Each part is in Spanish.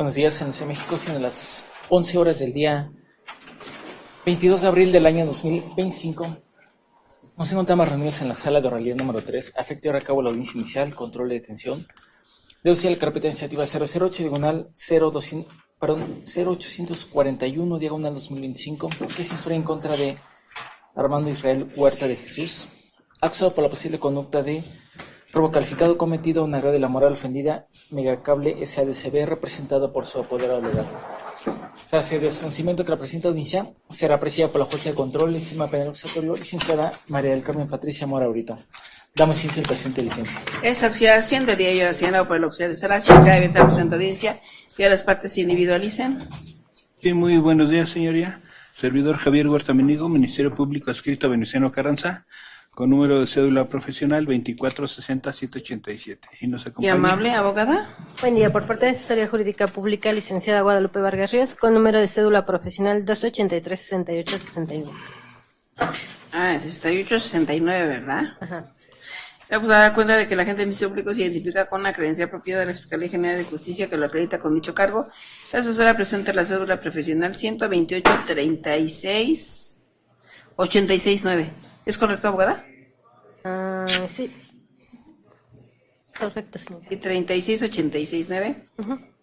Buenos días, en la Ciudad de México, siendo las 11 horas del día 22 de abril del año 2025. Nos encontramos reunidos en la sala de oralidad número 3, a efecto de llevar a cabo la audiencia inicial, control de detención, deducir la carpeta de iniciativa 008, diagonal 0841, diagonal 2025, que se instruye en contra de Armando Israel Huerta de Jesús, acusado por la posible conducta de robo calificado cometido a una red de la moral ofendida, Megacable SADCB, representado por su apoderado legal. Se hace desconocimiento que la presente audiencia será apreciada por la jueza de control del sistema penal acusatorio, licenciada María del Carmen Patricia Mora Brito. Damos inicio al presente diligencia. Es auxiliar 100 de día y haciendo por el auxiliar de sala, se queda abierta la presente audiencia y a las partes se individualicen. Sí, muy buenos días, señoría. Servidor Javier Huerta Menigo, Ministerio Público adscrito a Venustiano Carranza, con número de cédula profesional 2460787. Y nos acompaña. Y amable, abogada. Buen día, por parte de Asesoría Jurídica Pública, licenciada Guadalupe Vargas Ríos, con número de cédula profesional 283-6861. 6869, ¿verdad? Ajá. Pues a dar cuenta de que la agente del Ministerio Público se identifica con la credencial propiedad de la Fiscalía General de Justicia que lo acredita con dicho cargo. La asesora presenta la cédula profesional 128-36-869. ¿Es correcto, abogada? Sí. Perfecto, señor. Y 36-869,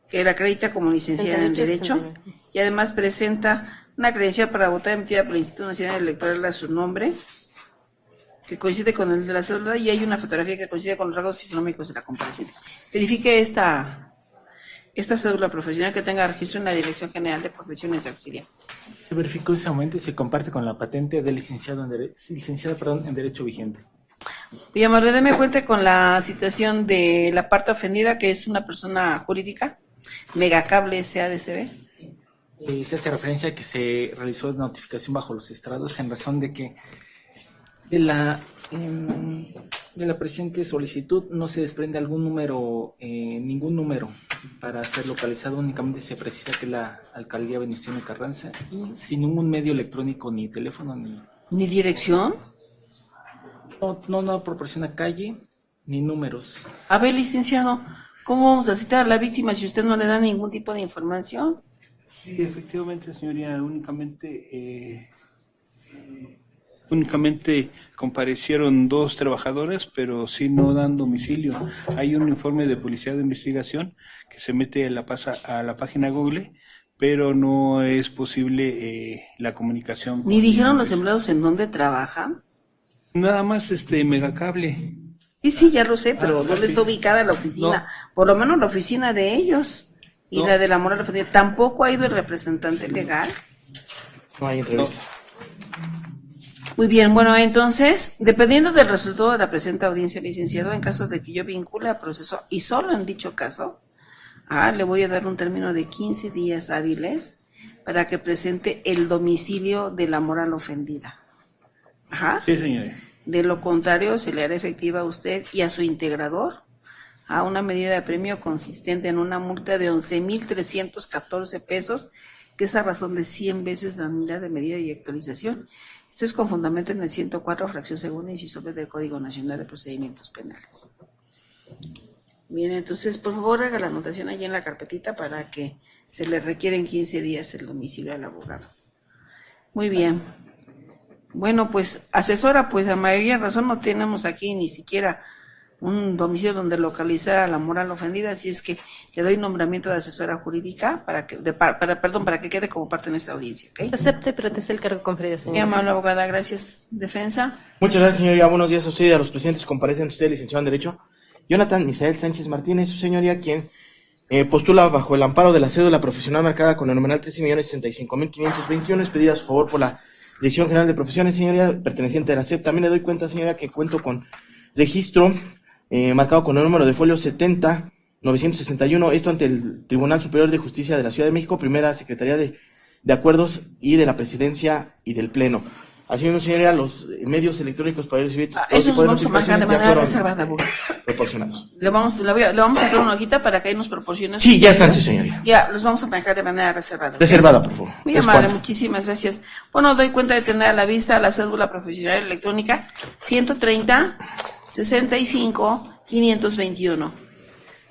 que la acredita como licenciada en Derecho. 69. Y además presenta una credencial para votar emitida por el Instituto Nacional Electoral a su nombre, que coincide con el de la cédula, y hay una fotografía que coincide con los rasgos fisionómicos de la compareciente. Verifique esta cédula profesional que tenga registro en la Dirección General de Profesiones de Auxiliar. Se verificó ese momento y se comparte con la patente del licenciada en Derecho vigente. Villamar, deme cuenta con la citación de la parte ofendida, que es una persona jurídica, Megacable SADCB. Se hace referencia a que se realizó notificación bajo los estrados en razón de que de la presente solicitud no se desprende ningún número para ser localizado, únicamente se precisa que la alcaldía Venustiano Carranza, y sin ningún medio electrónico, ni teléfono, ¿Ni dirección? no proporciona calle ni números. A ver, licenciado, ¿cómo vamos a citar a la víctima si usted no le da ningún tipo de información? Sí, efectivamente, señoría, únicamente comparecieron 2 trabajadoras, pero sí no dan domicilio. Hay un informe de policía de investigación que se mete a la página Google, pero no es posible la comunicación. ¿Ni dijeron los empleados en dónde trabajan? Nada más Megacable. Sí, ya lo sé, pero ¿dónde sí. está ubicada la oficina? No. Por lo menos la oficina de ellos. Y No. la de la moral ofendida. ¿Tampoco ha ido el representante legal? No hay entrevista. Muy bien, bueno, entonces, dependiendo del resultado de la presente audiencia, licenciado, en caso de que yo vincule a proceso, y solo en dicho caso, le voy a dar un término de 15 días hábiles para que presente el domicilio de la moral ofendida. Ajá. Sí, señora. De lo contrario, se le hará efectiva a usted y a su integrador a una medida de premio consistente en una multa de 11,314 pesos, que es a razón de 100 veces la unidad de medida y actualización. Esto es con fundamento en el 104, fracción segunda, inciso B del Código Nacional de Procedimientos Penales. Bien, entonces, por favor, haga la anotación allí en la carpetita para que se le requieren 15 días el domicilio al abogado. Muy bien. Bueno, pues, asesora, pues a mayoría razón no tenemos aquí ni siquiera un domicilio donde localizar a la moral ofendida, así es que le doy nombramiento de asesora jurídica para que quede como parte en esta audiencia, ¿ok? Acepte y proteste el cargo conferido, Mi señor. amable abogada, gracias. Defensa. Muchas gracias, señoría. Buenos días a usted y a los presentes. Comparecen usted, licenciado en Derecho, Jonathan Misael Sánchez Martínez, su señoría, quien postula bajo el amparo de la cédula profesional marcada con el nominal 13,65,521, expedida a su favor por la Dirección General de Profesiones, señoría, perteneciente a la SEP. También le doy cuenta, señoría, que cuento con registro marcado con el número de folio 70-961, esto ante el Tribunal Superior de Justicia de la Ciudad de México, primera Secretaría de Acuerdos y de la Presidencia y del Pleno. Así mismo, señoría, los medios electrónicos para recibir Eso nos vamos a marcar de manera reservada, abogado. proporcionados. Le vamos a dar una hojita para que ahí nos proporcione. Sí, ya están, sí, señoría. Ya, los vamos a manejar de manera reservada. ¿Ok? Reservada, por favor. Muy Es amable, cuanto. muchísimas gracias. Bueno, doy cuenta de tener a la vista la cédula profesional electrónica 130-65-521.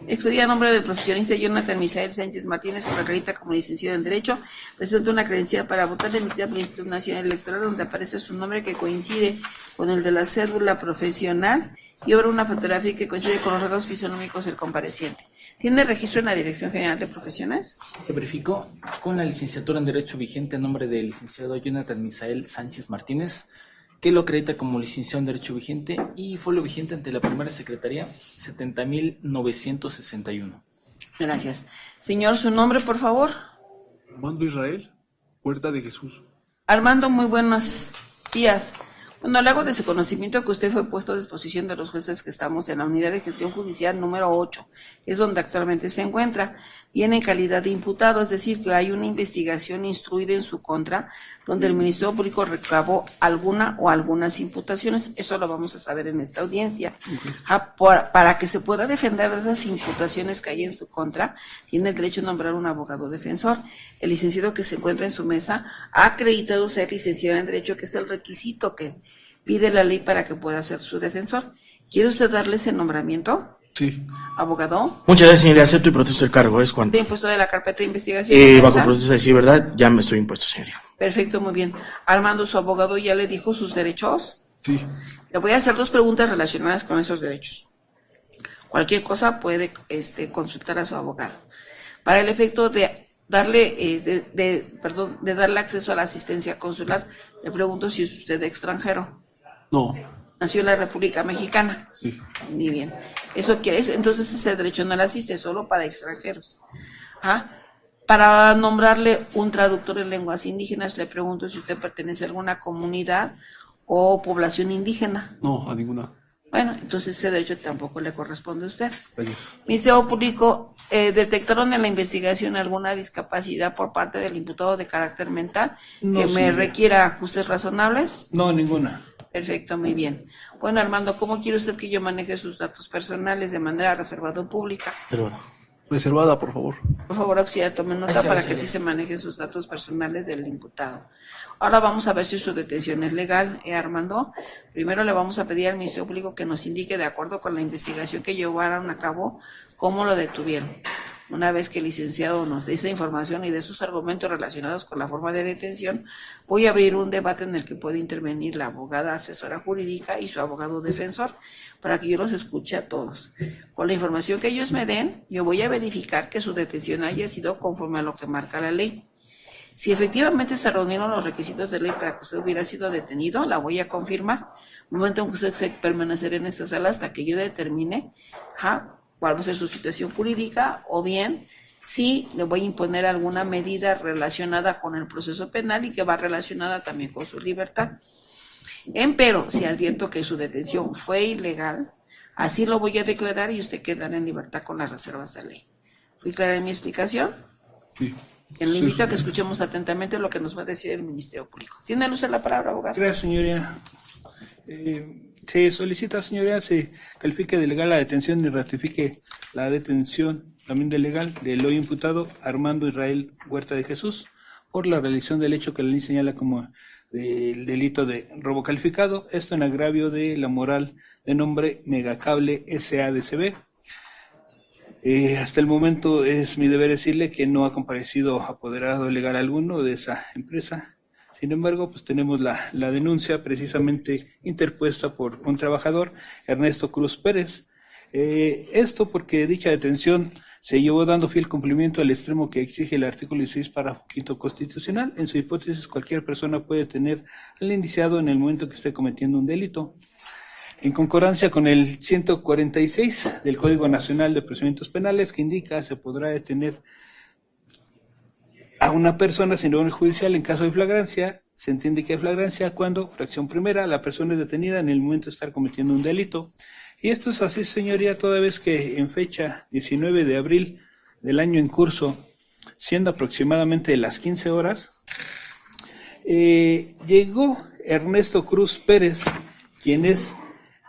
Expedida a nombre del profesionista Jonathan Misael Sánchez Martínez, que acredita como licenciado en Derecho, presenta una credencial para votar emitida por el Instituto Nacional Electoral, donde aparece su nombre que coincide con el de la cédula profesional y obra una fotografía que coincide con los rasgos fisonómicos del compareciente. ¿Tiene registro en la Dirección General de Profesiones? Se verificó con la licenciatura en Derecho vigente a nombre del licenciado Jonathan Misael Sánchez Martínez, que lo acredita como licenciado en Derecho vigente y fue lo vigente ante la primera secretaría 70.961. Gracias. Señor, su nombre, por favor. Armando Israel, Huerta de Jesús. Armando, muy buenos días. Bueno, le hago de su conocimiento que usted fue puesto a disposición de los jueces que estamos en la Unidad de Gestión Judicial número 8, que es donde actualmente se encuentra. Viene en calidad de imputado, es decir, que hay una investigación instruida en su contra, donde el Ministerio Público recabó alguna o algunas imputaciones. Eso lo vamos a saber en esta audiencia. Para que se pueda defender de esas imputaciones que hay en su contra, tiene el derecho a nombrar un abogado defensor. El licenciado que se encuentra en su mesa ha acreditado ser licenciado en Derecho, que es el requisito que pide la ley para que pueda ser su defensor. ¿Quiere usted darle ese nombramiento? Sí. Abogado. Muchas gracias, señoría. Acepto y protesto el cargo. ¿Es cuánto? ¿Está impuesto de la carpeta de investigación? Bajo proceso de decir verdad, ya me estoy impuesto, señoría. Perfecto, muy bien. Armando, su abogado ya le dijo sus derechos. Sí. Le voy a hacer 2 preguntas relacionadas con esos derechos. Cualquier cosa puede consultar a su abogado. Para el efecto de darle, de darle acceso a la asistencia consular, le pregunto si es usted extranjero. No. Nació en la República Mexicana. Sí. Muy bien. Eso quiere decir, entonces ese derecho no le asiste, solo para extranjeros. Para nombrarle un traductor en lenguas indígenas, le pregunto si usted pertenece a alguna comunidad o población indígena. No, a ninguna. Bueno, entonces ese derecho tampoco le corresponde a usted. Gracias. Ministerio Público, ¿detectaron en la investigación alguna discapacidad por parte del imputado de carácter mental No, que me señora. requiera ajustes razonables? No, ninguna. Perfecto, muy bien. Bueno, Armando, ¿cómo quiere usted que yo maneje sus datos personales de manera reservada o pública? Pero bueno. Reservada, por favor. Por favor, auxiliar, tome nota Ahí está, para sí, que sí. sí se manejen sus datos personales del imputado. Ahora vamos a ver si su detención es legal, Armando. Primero le vamos a pedir al Ministerio Público que nos indique, de acuerdo con la investigación que llevaron a cabo, cómo lo detuvieron. Una vez que el licenciado nos dé esa información y de sus argumentos relacionados con la forma de detención, voy a abrir un debate en el que puede intervenir la abogada asesora jurídica y su abogado defensor, para que yo los escuche a todos. Con la información que ellos me den, yo voy a verificar que su detención haya sido conforme a lo que marca la ley. Si efectivamente se reunieron los requisitos de ley para que usted hubiera sido detenido, la voy a confirmar. Momento en que usted se permanecerá en esta sala hasta que yo determine cuál va a ser su situación jurídica, o bien si le voy a imponer alguna medida relacionada con el proceso penal y que va relacionada también con su libertad. Empero, si advierto que su detención fue ilegal, así lo voy a declarar y usted quedará en libertad con las reservas de ley. ¿Fui clara en mi explicación? Sí. Le Sí, invito a que sí. escuchemos atentamente lo que nos va a decir el Ministerio Público. ¿Tiene usted la palabra, abogado? Gracias, señoría. Se solicita, señoría, se califique de legal la detención y ratifique la detención también de legal del hoy imputado Armando Israel Huerta de Jesús por la realización del hecho que la ley señala como el delito de robo calificado, esto en agravio de la moral de nombre Megacable S.A.D.C.B. Hasta el momento es mi deber decirle que no ha comparecido apoderado legal alguno de esa empresa. Sin embargo, pues tenemos la denuncia precisamente interpuesta por un trabajador, Ernesto Cruz Pérez. Esto porque dicha detención se llevó dando fiel cumplimiento al extremo que exige el artículo 16 párrafo quinto constitucional. En su hipótesis, cualquier persona puede tener al indiciado en el momento que esté cometiendo un delito. En concordancia con el 146 del Código Nacional de Procedimientos Penales, que indica se podrá detener a una persona sin orden judicial en caso de flagrancia. Se entiende que hay flagrancia cuando, fracción primera, la persona es detenida en el momento de estar cometiendo un delito. Y esto es así, señoría, toda vez que en fecha 19 de abril del año en curso, siendo aproximadamente las 15 horas, llegó Ernesto Cruz Pérez, quien es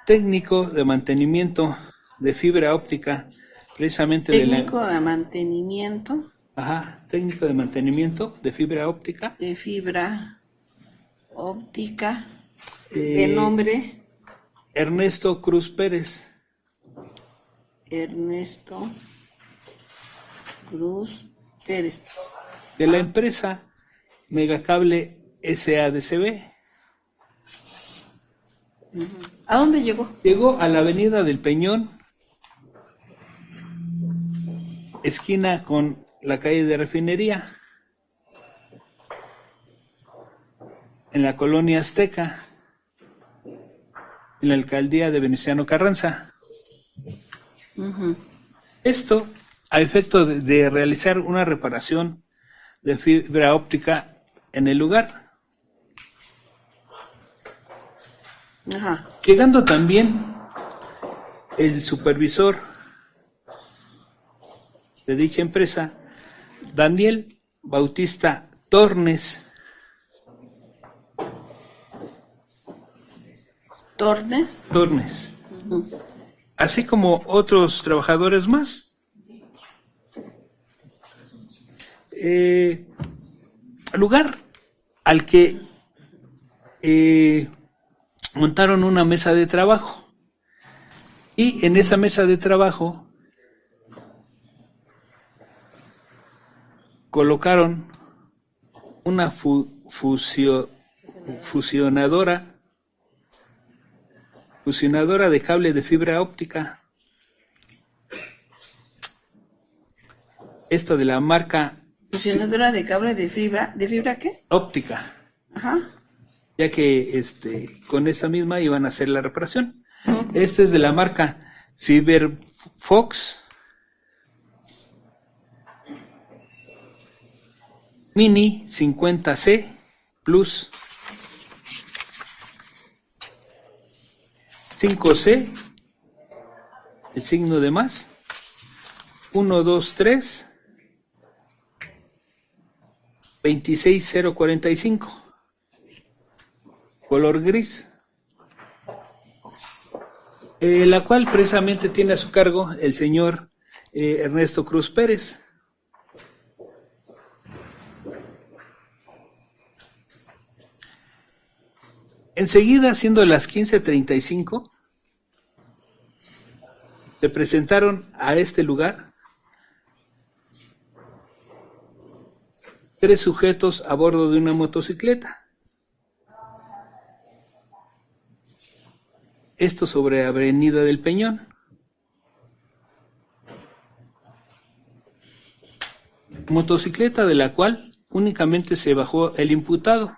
técnico de mantenimiento de fibra óptica, precisamente Técnico de mantenimiento técnico de mantenimiento de fibra óptica. de fibra óptica, de nombre Ernesto Cruz Pérez. Ernesto Cruz Pérez. de la empresa Megacable SADCB. ¿A dónde llegó? Llegó a la avenida del Peñón, esquina con la calle de Refinería, en la colonia Azteca, en la alcaldía de Venustiano Carranza. Esto a efecto de realizar una reparación de fibra óptica en el lugar. Ajá. Llegando también el supervisor de dicha empresa, Daniel Bautista Tornes, Tornes. así como otros trabajadores más. Lugar al que montaron una mesa de trabajo, y en esa mesa de trabajo colocaron una fusionadora de cable de fibra óptica. Esta de la marca Fusionadora de cable de fibra qué? óptica, Ajá. ya que con esa misma iban a hacer la reparación. Este es de la marca Fiberfox Mini 50C Plus 5C, el signo de más, 1, 2, 3, 26045, color gris, la cual precisamente tiene a su cargo el señor Ernesto Cruz Pérez. Enseguida, siendo las 15:35, se presentaron a este lugar 3 sujetos a bordo de una motocicleta. Esto sobre Avenida del Peñón. Motocicleta de la cual únicamente se bajó el imputado,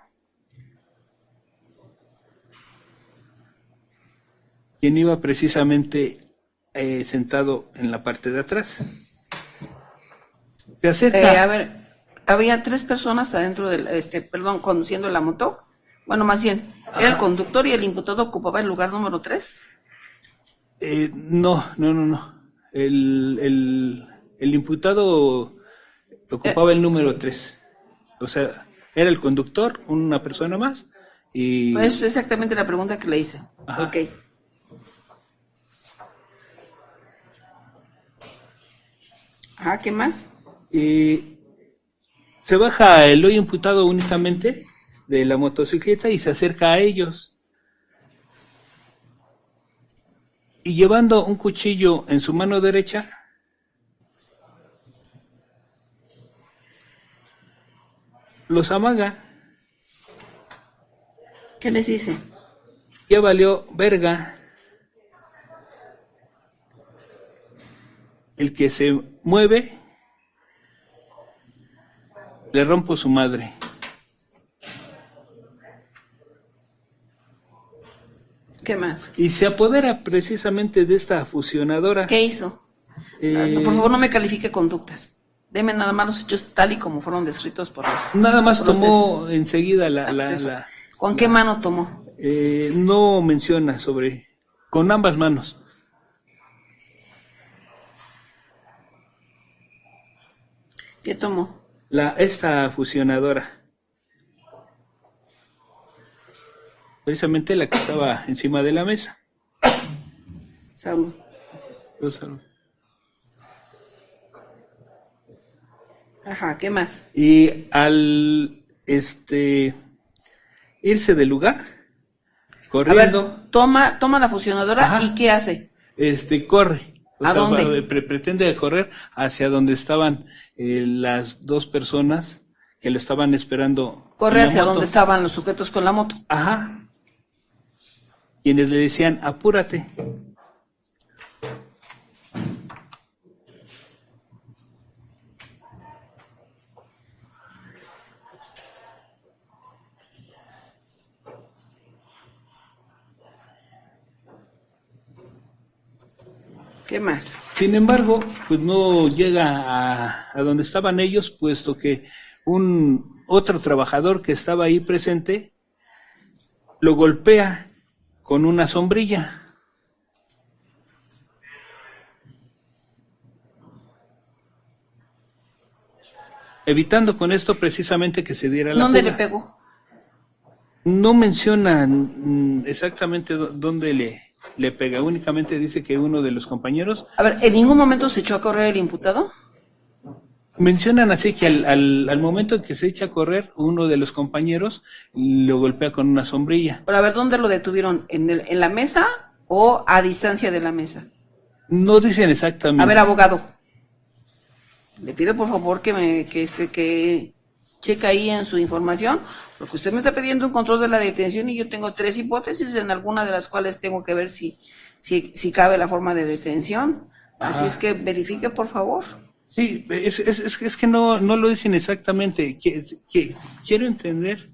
quien iba precisamente sentado en la parte de atrás. Se acerca. A ver, había 3 personas adentro del, conduciendo la moto. Bueno, más bien, era el conductor y el imputado ocupaba el lugar número 3. No. El imputado ocupaba el número 3. O sea, era el conductor, una persona más, y... Eso es exactamente la pregunta que le hice. Ajá. Ok. Ajá, ¿qué más? Se baja el hoy imputado únicamente de la motocicleta y se acerca a ellos. Y llevando un cuchillo en su mano derecha, los amaga. ¿Qué les dice? Ya valió verga. El que se mueve, le rompo su madre. ¿Qué más? Y se apodera precisamente de esta fusionadora. ¿Qué hizo? Por favor, no me califique conductas. Deme nada más los hechos tal y como fueron descritos por los... Nada más por los tomó enseguida pues eso. ¿Con qué mano tomó? No menciona sobre... Con ambas manos. ¿Qué tomó? Esta fusionadora. Precisamente la que estaba encima de la mesa. Salud. Salud. Ajá, ¿qué más? Y al irse del lugar, corriendo, A ver, toma la fusionadora. Ajá. ¿Y qué hace? corre. ¿A dónde? Pretende correr hacia donde estaban las dos personas que lo estaban esperando. Corre en la hacia moto. donde estaban los sujetos con la moto. Ajá. Quienes le decían, apúrate. ¿Qué más? Sin embargo, pues no llega a donde estaban ellos, puesto que un otro trabajador que estaba ahí presente lo golpea con una sombrilla. Evitando con esto precisamente que se diera la ¿Dónde fuga. le pegó? No menciona exactamente dónde le pega, únicamente dice que uno de los compañeros. A ver, ¿en ningún momento se echó a correr el imputado? Mencionan así que al momento en que se echa a correr, uno de los compañeros lo golpea con una sombrilla. Pero a ver, ¿dónde lo detuvieron? ¿En la mesa o a distancia de la mesa? No dicen exactamente. A ver, abogado, le pido por favor que cheque ahí en su información, porque usted me está pidiendo un control de la detención y yo tengo 3 hipótesis, en alguna de las cuales tengo que ver si cabe la forma de detención. Así es que verifique, por favor. Sí, es que no lo dicen exactamente. Quiero entender.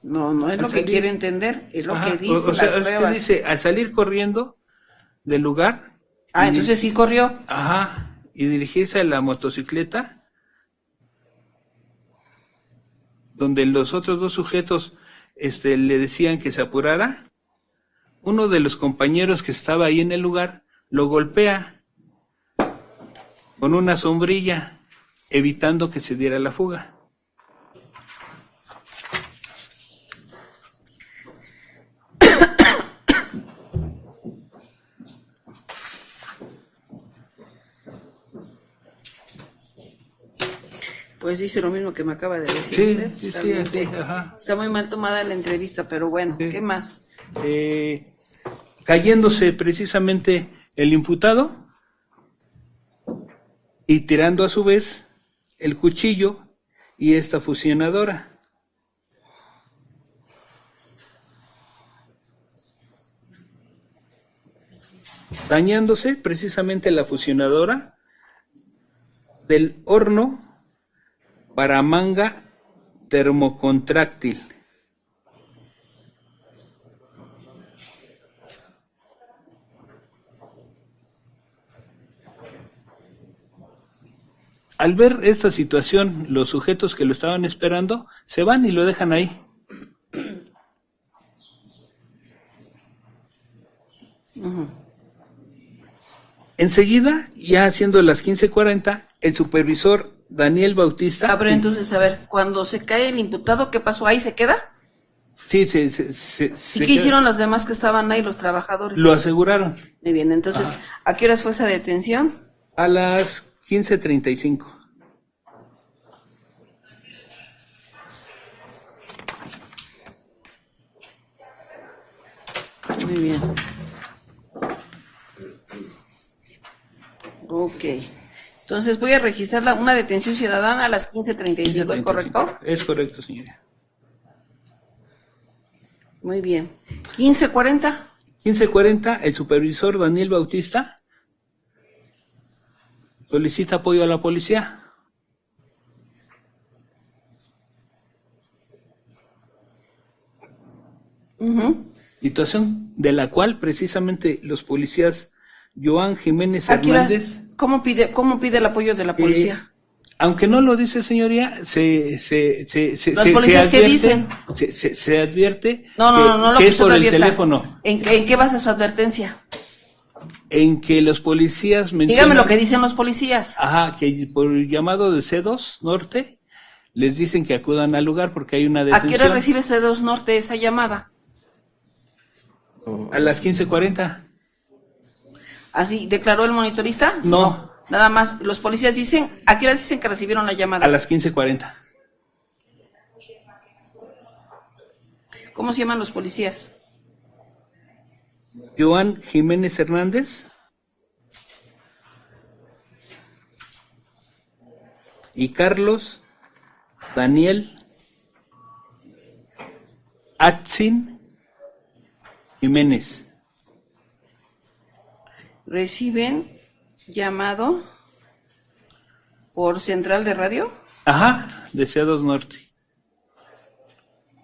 No es Al lo que salir- quiere entender, es lo Ajá, que dice o sea, las es que pruebas. dice, al salir corriendo del lugar. Ah, y- entonces sí corrió. Ajá, y dirigirse a la motocicleta, donde los otros dos sujetos le decían que se apurara. Uno de los compañeros que estaba ahí en el lugar lo golpea con una sombrilla, evitando que se diera la fuga. Pues dice lo mismo que me acaba de decir Sí, usted. sí, Realmente así, ajá. está muy mal tomada la entrevista, pero bueno, Sí. ¿qué más? Cayéndose precisamente el imputado y tirando a su vez el cuchillo y esta fusionadora. Dañándose precisamente la fusionadora del horno para manga termocontráctil. Al ver esta situación, los sujetos que lo estaban esperando se van y lo dejan ahí. Enseguida, ya siendo las 15:40, el supervisor Daniel Bautista. Ah, pero sí, entonces, a ver, cuando se cae el imputado, ¿qué pasó? ¿Ahí se queda? sí, ¿Y qué hicieron los demás que estaban ahí, los trabajadores? Lo aseguraron Muy bien, entonces, ¿a qué horas fue esa detención? a las 15:35. Muy bien. Ok. Entonces voy a registrar una detención ciudadana a las 15:35, ¿es correcto? Es correcto, señora. Muy bien. 15:40. 15:40, el supervisor Daniel Bautista solicita apoyo a la policía. Situación de la cual precisamente los policías Joan Jiménez ¿A qué horas? Hernández, ¿Cómo pide el apoyo de la policía? aunque no lo dice, señoría, ¿Los policías qué advierte, dicen? se advierte No, lo que que es usted por el advierta. teléfono, ¿En qué basa su advertencia? en que los policías mencionan, Dígame lo que dicen los policías. ajá, que por el llamado de C2 Norte les dicen que acudan al lugar porque hay una ¿A detención. qué hora recibe C2 Norte esa llamada? A las 15:40. ¿Así declaró el monitorista? No. Nada más, los policías dicen, ¿a qué hora dicen que recibieron la llamada? A las 15:40. ¿Cómo se llaman los policías? Joan Jiménez Hernández y Carlos Daniel Atzin Jiménez. Reciben llamado por Central de Radio Ajá, de C2 Norte.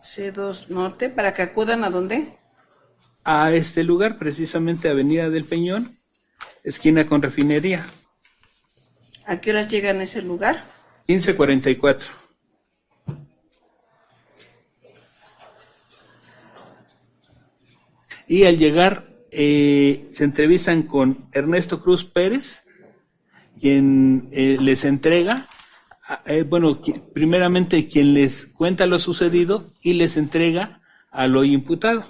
C2 Norte para que acudan a dónde. A este lugar, precisamente Avenida del Peñón, esquina con Refinería. ¿A qué horas llegan a ese lugar? 15:44. Y al llegar se entrevistan con Ernesto Cruz Pérez, quien les entrega, primeramente quien les cuenta lo sucedido y les entrega al hoy imputado.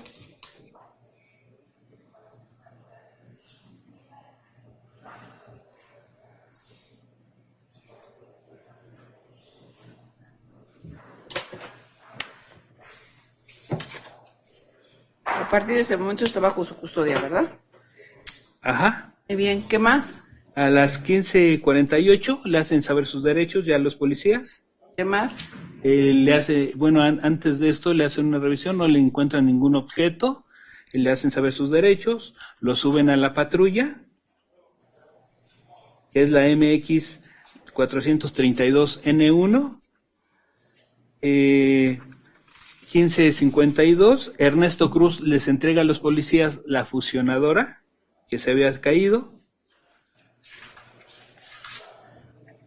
A partir de ese momento está bajo su custodia, ¿verdad? Ajá. Muy bien, ¿qué más? A las 15:48 le hacen saber sus derechos ya a los policías. ¿Qué más? Antes de esto le hacen una revisión, no le encuentran ningún objeto, le hacen saber sus derechos, lo suben a la patrulla, que es la MX 432 N1, 15:52, Ernesto Cruz les entrega a los policías la fusionadora que se había caído.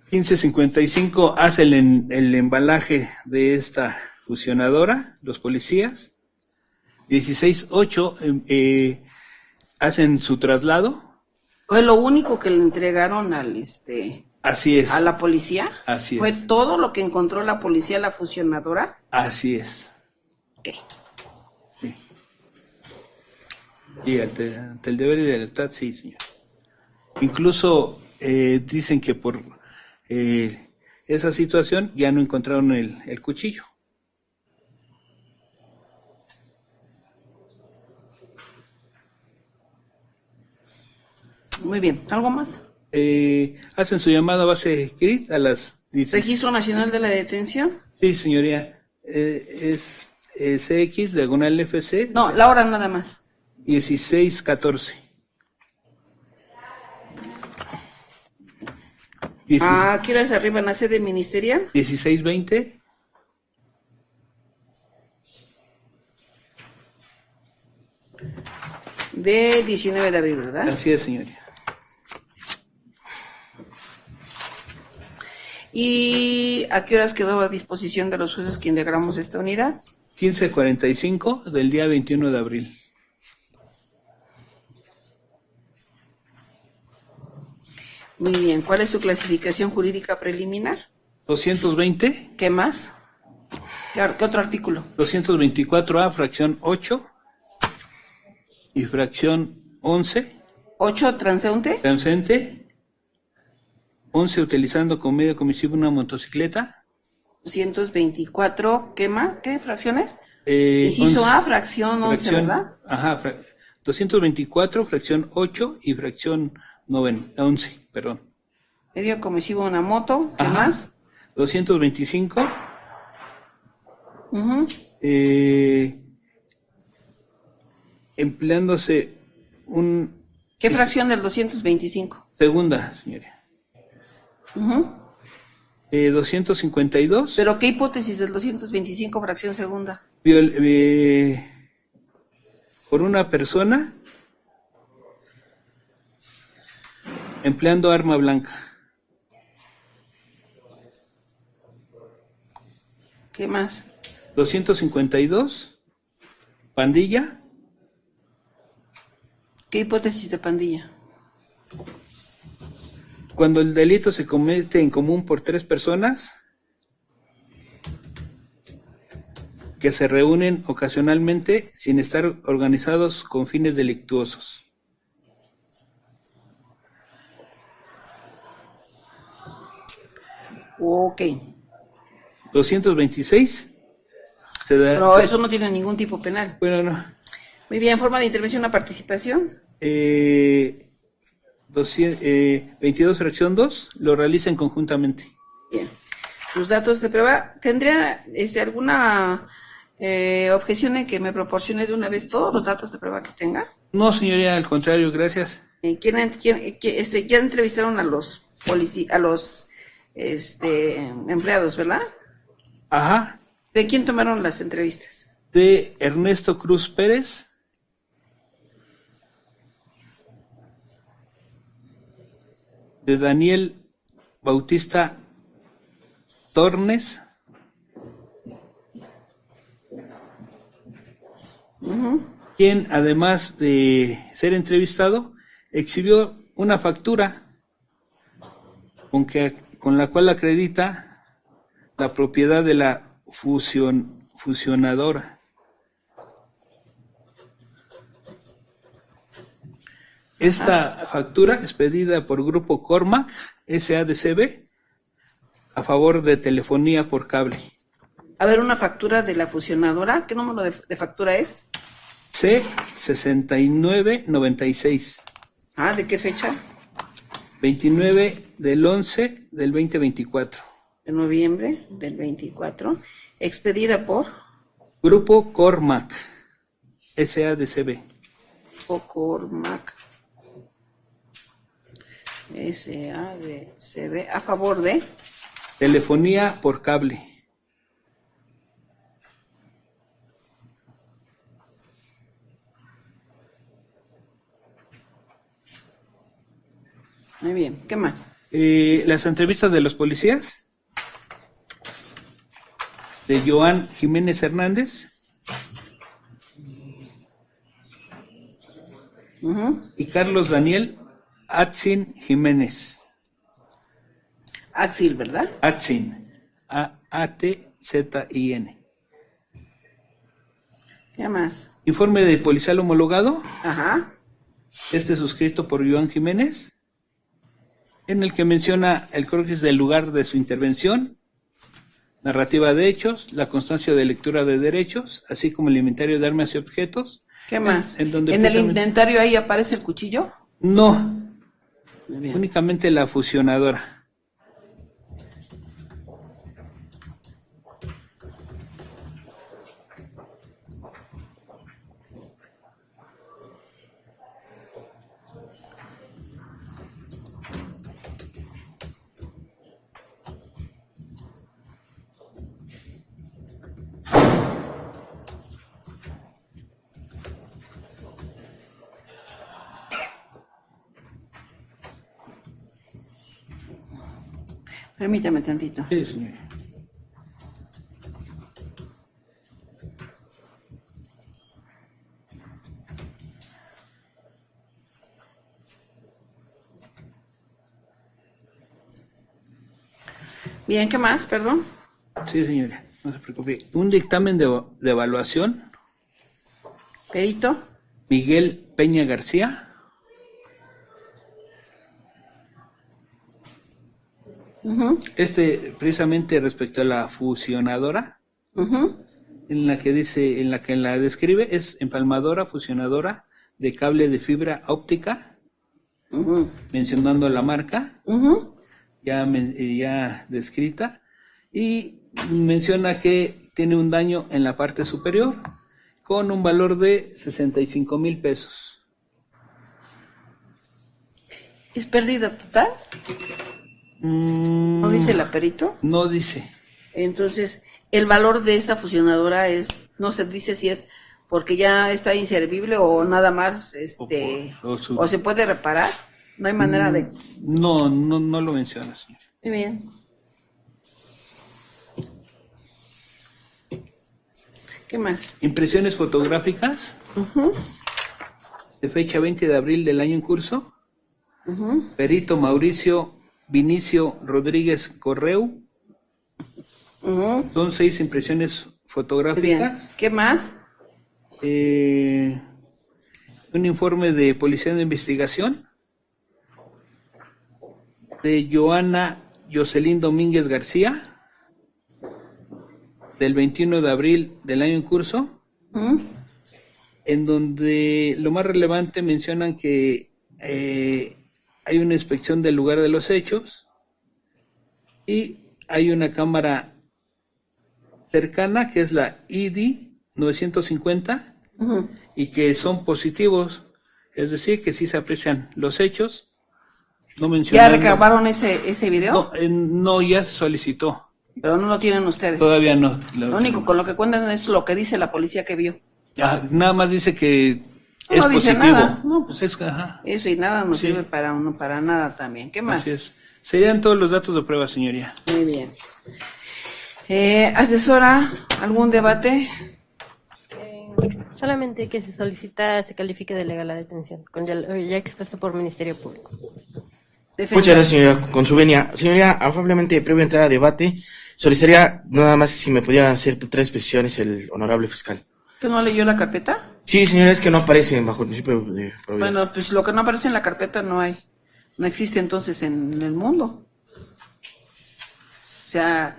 15:55 hace el embalaje de esta fusionadora, los policías. 16:08 hacen su traslado. ¿Fue lo único que le entregaron Así es. a la policía? Así ¿Fue es. todo lo que encontró la policía, la fusionadora? Así es. Ok. Sí. Y ante el deber y la lealtad, sí, señor. Incluso dicen que por esa situación ya no encontraron el cuchillo. Muy bien, ¿algo más? Hacen su llamada a base CRIT a las 16. ¿Registro Nacional de la Detención? Sí, señoría. Es CX, diagonal FC. No, la hora nada más. 16:14. ¿A qué horas arriban a sede ministerial? 16:20. De 19 de abril, ¿verdad? Así es, señoría. ¿Y a qué horas quedó a disposición de los jueces que integramos esta unidad? 15:45 del día 21 de abril. Muy bien, ¿cuál es su clasificación jurídica preliminar? 220, ¿Qué más? ¿Qué otro artículo? 224A, fracción 8 y fracción 11, 8, transeúnte. ausente, 11, utilizando como medio comisivo una motocicleta. 224, ¿qué fracciones? Eh, Inciso 11, A, fracción 11, ¿verdad? Ajá, 224, fracción 8 y fracción 11, perdón. Medio comisivo una moto, ¿qué Ajá. más? 225, Ujú. empleándose un... ¿Qué fracción del 225? Segunda, señora. Ujú. 252. ¿Pero qué hipótesis del 225, fracción segunda? Por una persona empleando arma blanca. ¿Qué más? 252, pandilla. ¿Qué hipótesis de pandilla? Cuando el delito se comete en común por 3 personas que se reúnen ocasionalmente sin estar organizados con fines delictuosos. Ok. 226 se da, Pero eso no tiene ningún tipo penal. bueno, no. Muy bien, forma de intervención a participación. 22 fracción 2 lo realizan conjuntamente. Bien. sus datos de prueba. ¿Tendría alguna objeción en que me proporcione de una vez todos los datos de prueba que tenga? No, señoría, al contrario, gracias. Ya entrevistaron a los empleados, ¿verdad? Ajá. ¿De quién tomaron las entrevistas? De Ernesto Cruz Pérez, de Daniel Bautista Tornes, quien además de ser entrevistado, exhibió una factura con la cual acredita la propiedad de la fusionadora. Esta factura es pedida por Grupo Cormac SADCB a favor de telefonía por cable. A ver, una factura de la fusionadora. ¿Qué número de factura es? C6996. Ah, ¿de qué fecha? 29 del 11 del 2024. De noviembre del 24. Expedida por Grupo Cormac SADCB. Cormac SADCB a favor de telefonía por cable. Muy bien, ¿qué más? Las entrevistas de los policías de Joan Jiménez Hernández y Carlos Daniel Atzin Jiménez. Axil, ¿verdad? Atzin, A-T-Z-I-N. ¿Qué más? Informe de policial homologado, Ajá. suscrito por Joan Jiménez, en el que menciona el croquis del lugar de su intervención, narrativa de hechos, la constancia de lectura de derechos, así como el inventario de armas y objetos. ¿Qué más? ¿En el inventario ahí aparece el cuchillo? No, Muy bien. únicamente la fusionadora. Permítame tantito. Sí, señor. Bien, ¿qué más? Perdón. Sí, señora, no se preocupe. Un dictamen de evaluación, Perito. Miguel Peña García. Precisamente respecto a la fusionadora, en la que la describe, es empalmadora, fusionadora de cable de fibra óptica, mencionando la marca, ya descrita, y menciona que tiene un daño en la parte superior con un valor de 65,000 pesos. ¿Es pérdida total? ¿No dice la perito? No dice. Entonces, el valor de esta fusionadora no se dice si es porque ya está inservible o nada más, o se puede reparar. No hay manera de... No lo menciona, señor. Muy bien. ¿Qué más? Impresiones fotográficas de fecha 20 de abril del año en curso. Perito Mauricio Vinicio Rodríguez Correu. Son 6 impresiones fotográficas. Bien. ¿Qué más? Un informe de Policía de Investigación de Joana Jocelyn Domínguez García, del 21 de abril del año en curso, en donde lo más relevante mencionan que hay una inspección del lugar de los hechos y hay una cámara cercana que es la ID 950 y que son positivos, es decir, que sí se aprecian los hechos. No ¿Ya mencionando. recabaron ese video? No, no, ya se solicitó. Pero no lo tienen ustedes. Todavía no. Lo único con lo que cuentan es lo que dice la policía que vio. Nada más dice que es No dice positivo. nada. No, pues Ajá, eso y nada nos Sí. sirve para nada también. ¿Qué más? así es. Serían todos los datos de prueba, señoría. Muy bien. Asesora, ¿algún debate? Solamente que se solicita, se califique de legal la detención, con ya expuesto por Ministerio Público. Defensa. Muchas gracias, señora. Con su venia. Señoría, afablemente, previa entrada a debate, solicitaría nada más si me podía hacer 3 peticiones el honorable fiscal. ¿Que no leyó la carpeta? Sí, señora, es que no aparecen bajo el principio de probidad. Bueno, pues lo que no aparece en la carpeta no hay. No existe entonces en el mundo. O sea,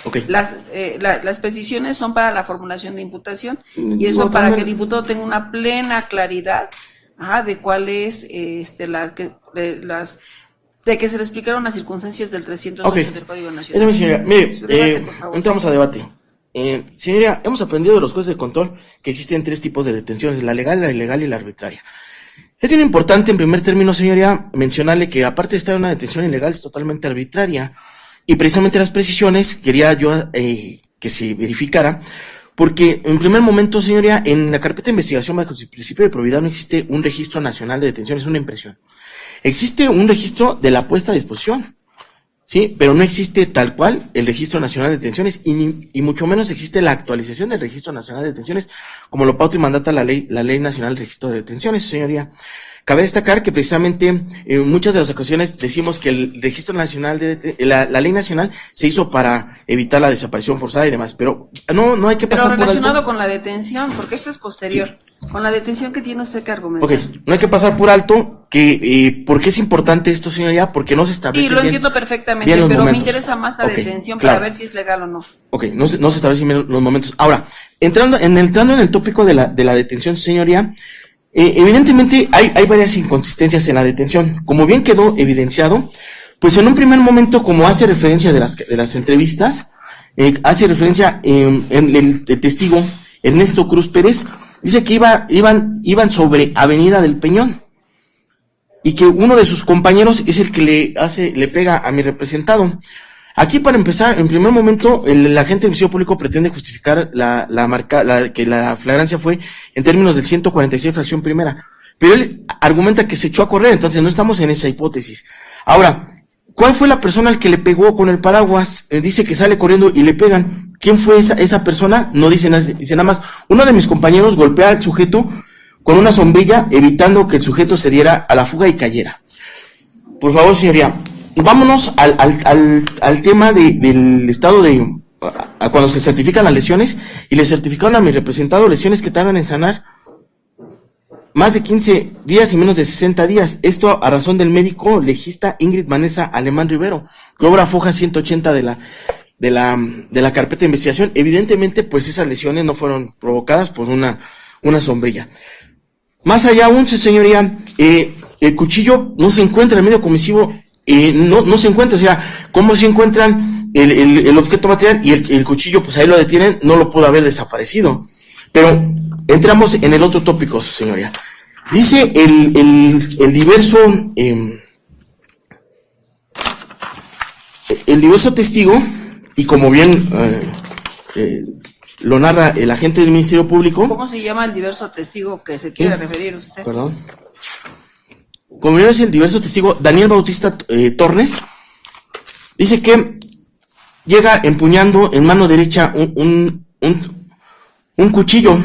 Ok. las peticiones son para la formulación de imputación y eso No, para también- que el imputado tenga una plena claridad de cuál es de que se le explicaron las circunstancias del 308 Ok. del Código Es Nacional. mi señoría. Mire, Su debate, por favor. entramos a debate. Señoría, hemos aprendido de los jueces de control que existen 3 tipos de detenciones, la legal, la ilegal y la arbitraria. Es bien importante, en primer término, señoría, mencionarle que aparte de estar en una detención ilegal, es totalmente arbitraria. Y precisamente las precisiones quería yo que se verificara, porque en primer momento, señoría, en la carpeta de investigación bajo el principio de probidad no existe un registro nacional de detención, es una impresión. Existe un registro de la puesta a disposición, ¿sí? Pero no existe tal cual el Registro Nacional de Detenciones y mucho menos existe la actualización del Registro Nacional de Detenciones, como lo pauta y mandata la Ley Nacional de Registro de Detenciones, señoría. Cabe destacar que precisamente en muchas de las ocasiones decimos que el Registro Nacional la Ley Nacional se hizo para evitar la desaparición forzada y demás, pero no hay que Pero pasar por relacionado alto. con la detención, porque esto es posterior. Con la detención que tiene usted que argumentar. Ok, no hay que pasar por alto que, ¿por qué es importante esto, señoría? Porque no se establece Sí, lo bien- entiendo perfectamente, bien los pero me momentos. interesa más la Ok, detención claro. para ver si es legal o no. Ok, no se establecen bien los momentos. Ahora, entrando en el tópico de la detención, señoría, evidentemente hay varias inconsistencias en la detención. Como bien quedó evidenciado, pues en un primer momento, como hace referencia de las entrevistas, hace referencia en el testigo Ernesto Cruz Pérez, dice que iban sobre Avenida del Peñón y que uno de sus compañeros es el que le pega a mi representado. Aquí, para empezar, en primer momento, el agente del Ministerio Público pretende justificar que la flagrancia fue en términos del 146 fracción primera, pero él argumenta que se echó a correr, entonces no estamos en esa hipótesis. Ahora, ¿cuál fue la persona al que le pegó con el paraguas? Dice que sale corriendo y le pegan. ¿Quién fue esa persona? No dice nada más. Uno de mis compañeros golpea al sujeto con una sombrilla, evitando que el sujeto se diera a la fuga y cayera. Por favor, señoría, vámonos al tema del estado a cuando se certifican las lesiones, y le certificaron a mi representado lesiones que tardan en sanar más de 15 días y menos de 60 días. Esto a razón del médico legista Ingrid Vanessa Alemán Rivero, que obra foja 180 de la carpeta de investigación. Evidentemente, pues esas lesiones no fueron provocadas por una sombrilla. Más allá aún, señoría, el cuchillo no se encuentra en el medio comisivo, no se encuentra, o sea, ¿cómo se encuentran el objeto material y el cuchillo? Pues ahí lo detienen, no lo pudo haber desaparecido. Pero entramos en el otro tópico, señoría. Dice el diverso testigo, y como bien lo narra el agente del Ministerio Público. ¿Cómo se llama el diverso testigo que se quiere referir usted? Perdón. Como bien dice el diverso testigo, Daniel Bautista Torres, dice que llega empuñando en mano derecha un cuchillo,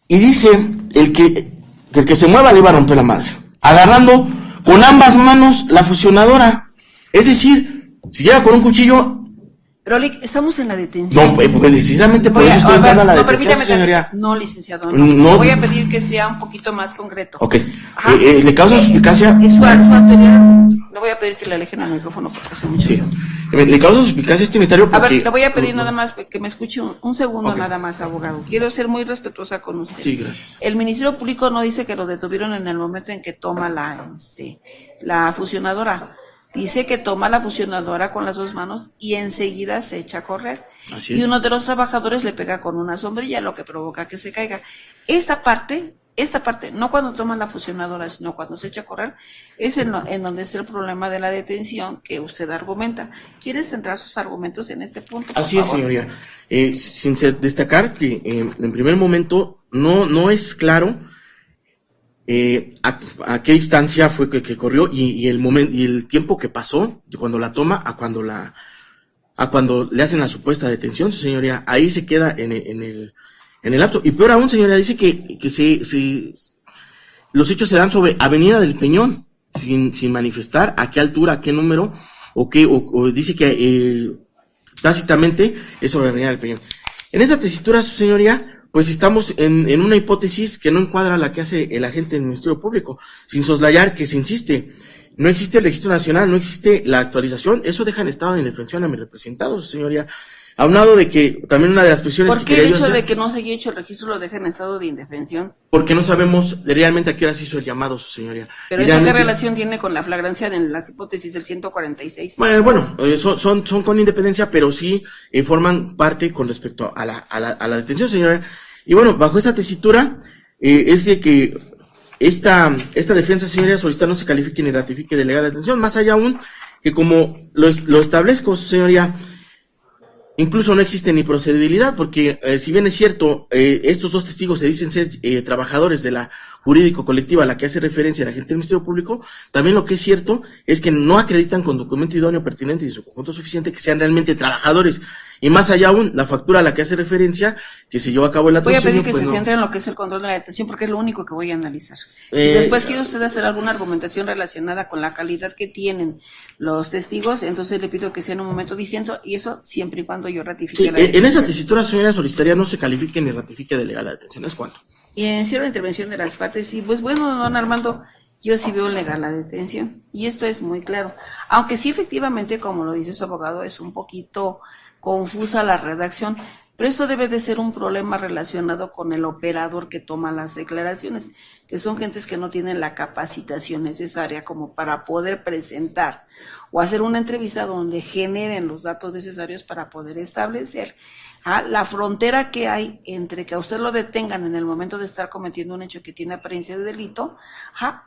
y dice el que se mueva le iba a romper la madre, agarrando con ambas manos la fusionadora. Es decir, si llega con un cuchillo, Pero, estamos en la detención. no, precisamente por eso estoy entrando a la detención, señoría. No, licenciado, No. no. Voy a pedir que sea un poquito más concreto. Ok. Ajá. ¿Le causa suspicacia? Es su anterior. Le voy a pedir que le alejen al micrófono porque hace mucho Sí. ruido. Le causa suspicacia este inventario A porque... ver, le voy a pedir nada más que me escuche un segundo, Ok. nada más, abogado. Quiero ser muy respetuosa con usted. Sí, gracias. El Ministerio Público no dice que lo detuvieron en el momento en que toma la fusionadora. Dice que toma la fusionadora con las dos manos y enseguida se echa a correr. Así Y es. uno de los trabajadores le pega con una sombrilla, lo que provoca que se caiga. Esta parte, no cuando toma la fusionadora, sino cuando se echa a correr, es en donde está el problema de la detención que usted argumenta. ¿Quiere centrar sus argumentos en este punto? Así es, señoría. Destacar que en primer momento no es claro a qué distancia fue que corrió y el momento y el tiempo que pasó de cuando la toma a cuando le hacen la supuesta detención, su señoría. Ahí se queda en el lapso. Y peor aún, señoría, dice que los hechos se dan sobre Avenida del Peñón, sin manifestar a qué altura, a qué número, o dice que tácitamente es sobre Avenida del Peñón. En esa tesitura, su señoría, pues estamos en una hipótesis que no encuadra la que hace el agente del Ministerio Público, sin soslayar que se insiste. No existe el registro nacional, no existe la actualización, eso deja en estado de indefensión a mi representado, su señoría. Aunado de que también una de las presiones ¿Por que qué el quería yo hecho hacer, de que no se haya hecho el registro lo deja en estado de indefensión? porque no sabemos realmente a qué hora se hizo el llamado, su señoría. Pero Y ¿eso qué realmente- relación tiene con la flagrancia de las hipótesis del 146? Bueno, son con independencia, pero sí forman parte con respecto a la detención, señora. Y bueno, bajo esa tesitura es de que esta defensa, señoría, solicita no se califique ni ratifique de legal detención, más allá aún que como lo establezco, señoría, incluso no existe ni procedibilidad, porque si bien es cierto, estos dos testigos se dicen ser trabajadores de la jurídico colectiva a la que hace referencia el agente del Ministerio Público, también lo que es cierto es que no acreditan con documento idóneo pertinente y su conjunto suficiente que sean realmente trabajadores. Y más allá aún, la factura a la que hace referencia, que se llevó a cabo el Voy a latrocinio, pedir que pues se no. centre en lo que es el control de la detención, porque es lo único que voy a analizar. Y Eh, después quiere usted hacer alguna argumentación relacionada con la calidad que tienen los testigos, entonces le pido que sea en un momento distinto, y eso siempre y cuando yo ratifique Sí, la en detención. esa tesitura, señora, solicitaría no se califique ni ratifique de legal la detención. ¿Es cuánto? Y en cierta intervención de las partes, y pues bueno, don Armando, yo sí veo legal la detención, y esto es muy claro. Aunque sí, efectivamente, como lo dice su abogado, es un poquito confusa la redacción, pero esto debe de ser un problema relacionado con el operador que toma las declaraciones, que son gentes que no tienen la capacitación necesaria como para poder presentar o hacer una entrevista donde generen los datos necesarios para poder establecer la frontera que hay entre que a usted lo detengan en el momento de estar cometiendo un hecho que tiene apariencia de delito,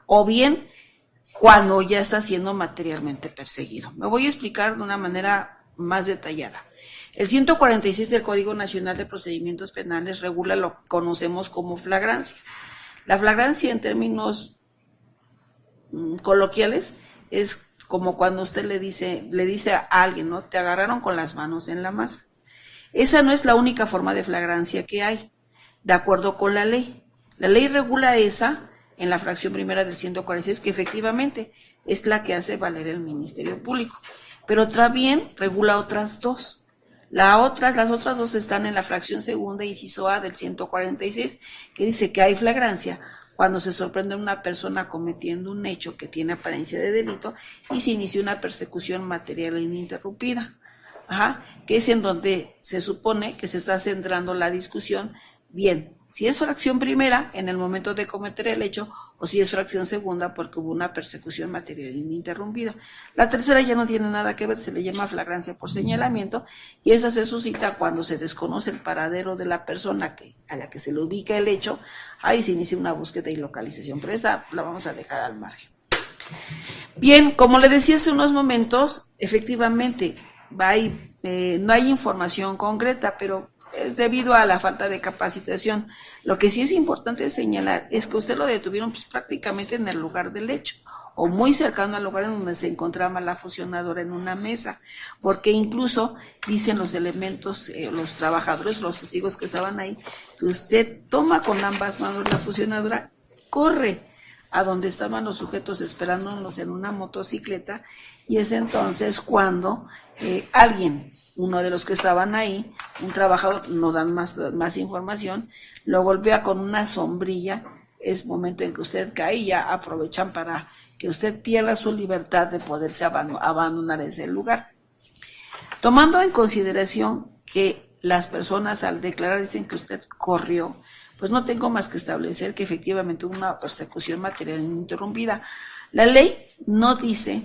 o bien cuando ya está siendo materialmente perseguido. Me voy a explicar de una manera más detallada. El 146 del Código Nacional de Procedimientos Penales regula lo que conocemos como flagrancia. La flagrancia, en términos coloquiales, es como cuando usted le dice a alguien, ¿no? Te agarraron con las manos en la masa. Esa no es la única forma de flagrancia que hay, de acuerdo con la ley. La ley regula esa en la fracción primera del 146, que efectivamente es la que hace valer el Ministerio Público. Pero también regula otras dos. Las otras dos están en la fracción segunda, inciso A del 146, que dice que hay flagrancia cuando se sorprende a una persona cometiendo un hecho que tiene apariencia de delito y se inicia una persecución material ininterrumpida. Que es en donde se supone que se está centrando la discusión, bien, si es fracción primera en el momento de cometer el hecho o si es fracción segunda porque hubo una persecución material ininterrumpida. La tercera ya no tiene nada que ver, se le llama flagrancia por señalamiento y esa se suscita cuando se desconoce el paradero de la persona a la que se le ubica el hecho, ahí se inicia una búsqueda y localización, pero esta la vamos a dejar al margen. Bien, como le decía hace unos momentos, efectivamente, no hay información concreta, pero es debido a la falta de capacitación. Lo que sí es importante señalar es que usted lo detuvieron pues, prácticamente en el lugar del hecho, o muy cercano al lugar en donde se encontraba la fusionadora en una mesa, porque incluso dicen los elementos, los trabajadores, los testigos que estaban ahí, que usted toma con ambas manos la fusionadora, corre a donde estaban los sujetos esperándonos en una motocicleta, y es entonces cuando alguien, uno de los que estaban ahí, un trabajador, no dan más información, lo golpea con una sombrilla, es momento en que usted cae y ya aprovechan para que usted pierda su libertad de poderse abandonar ese lugar. Tomando en consideración que las personas al declarar dicen que usted corrió, pues no tengo más que establecer que efectivamente hubo una persecución material ininterrumpida. La ley no dice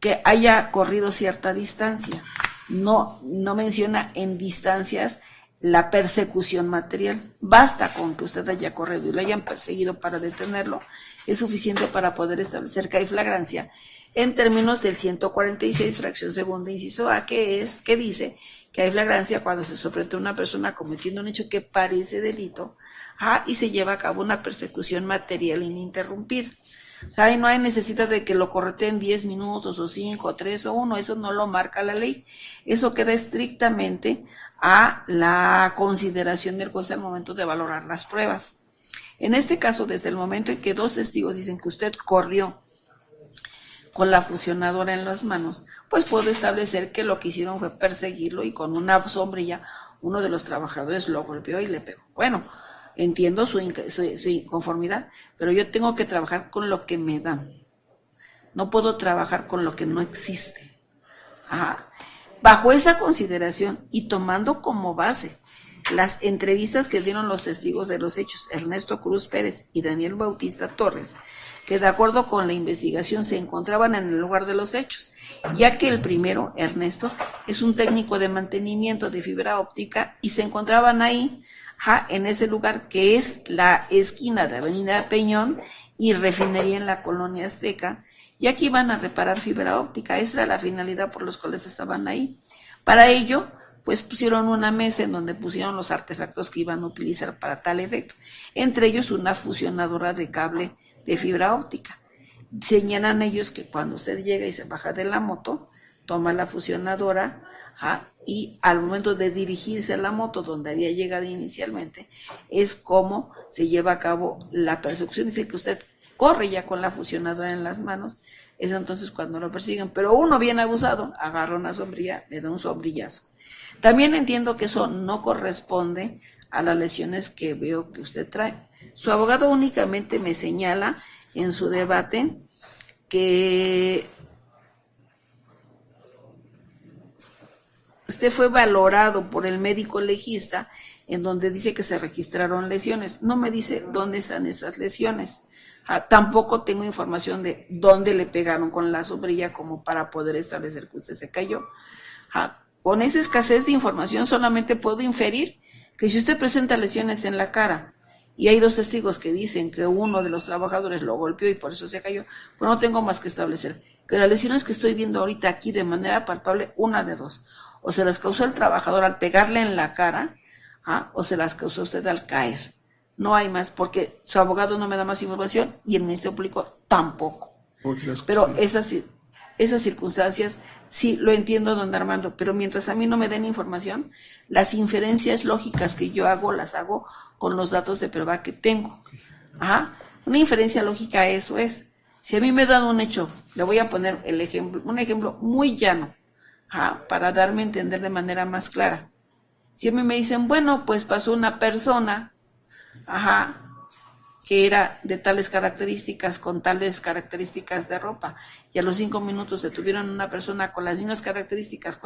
que haya corrido cierta distancia. No menciona en distancias la persecución material. Basta con que usted haya corrido y lo hayan perseguido para detenerlo, es suficiente para poder establecer que hay flagrancia en términos del 146, fracción segunda, inciso A, que dice que hay flagrancia cuando se sorprende a una persona cometiendo un hecho que parece delito, y se lleva a cabo una persecución material ininterrumpida. O sea, ahí no hay necesidad de que lo correteen 10 minutos o 5 o 3 o 1, eso no lo marca la ley. Eso queda estrictamente a la consideración del juez al momento de valorar las pruebas. En este caso, desde el momento en que dos testigos dicen que usted corrió con la fusionadora en las manos, pues puedo establecer que lo que hicieron fue perseguirlo y con una sombrilla uno de los trabajadores lo golpeó y le pegó. Bueno, entiendo su inconformidad, pero yo tengo que trabajar con lo que me dan. No puedo trabajar con lo que no existe. Bajo esa consideración y tomando como base las entrevistas que dieron los testigos de los hechos, Ernesto Cruz Pérez y Daniel Bautista Torres, que de acuerdo con la investigación se encontraban en el lugar de los hechos, ya que el primero, Ernesto, es un técnico de mantenimiento de fibra óptica y se encontraban ahí, en ese lugar que es la esquina de Avenida Peñón y Refinería en la Colonia Azteca, y aquí iban a reparar fibra óptica. Esa era la finalidad por los cuales estaban ahí. Para ello, pues pusieron una mesa en donde pusieron los artefactos que iban a utilizar para tal efecto, entre ellos una fusionadora de cable de fibra óptica. Señalan ellos que cuando usted llega y se baja de la moto, toma la fusionadora, y al momento de dirigirse a la moto donde había llegado inicialmente, es como se lleva a cabo la persecución. Dice que usted corre ya con la fusionadora en las manos, es entonces cuando lo persiguen, pero uno bien abusado, agarra una sombrilla, le da un sombrillazo. También entiendo que eso no corresponde a las lesiones que veo que usted trae. Su abogado únicamente me señala en su debate que usted fue valorado por el médico legista, en donde dice que se registraron lesiones. No me dice dónde están esas lesiones. Tampoco tengo información de dónde le pegaron con la sombrilla como para poder establecer que usted se cayó. Con esa escasez de información solamente puedo inferir que si usted presenta lesiones en la cara y hay dos testigos que dicen que uno de los trabajadores lo golpeó y por eso se cayó, pues no tengo más que establecer que las lesiones que estoy viendo ahorita aquí de manera palpable, una de dos: o se las causó el trabajador al pegarle en la cara, o se las causó usted al caer. No hay más, porque su abogado no me da más información y el Ministerio Público tampoco. Pero esas circunstancias sí lo entiendo, don Armando, pero mientras a mí no me den información, las inferencias lógicas que yo hago las hago con los datos de prueba que tengo. Una inferencia lógica, eso es. Si a mí me dan un hecho, le voy a poner un ejemplo muy llano, para darme a entender de manera más clara. Si a mí me dicen, bueno, pues pasó una persona, que era de tales características, con tales características de ropa, y a los 5 minutos detuvieron una persona con las mismas características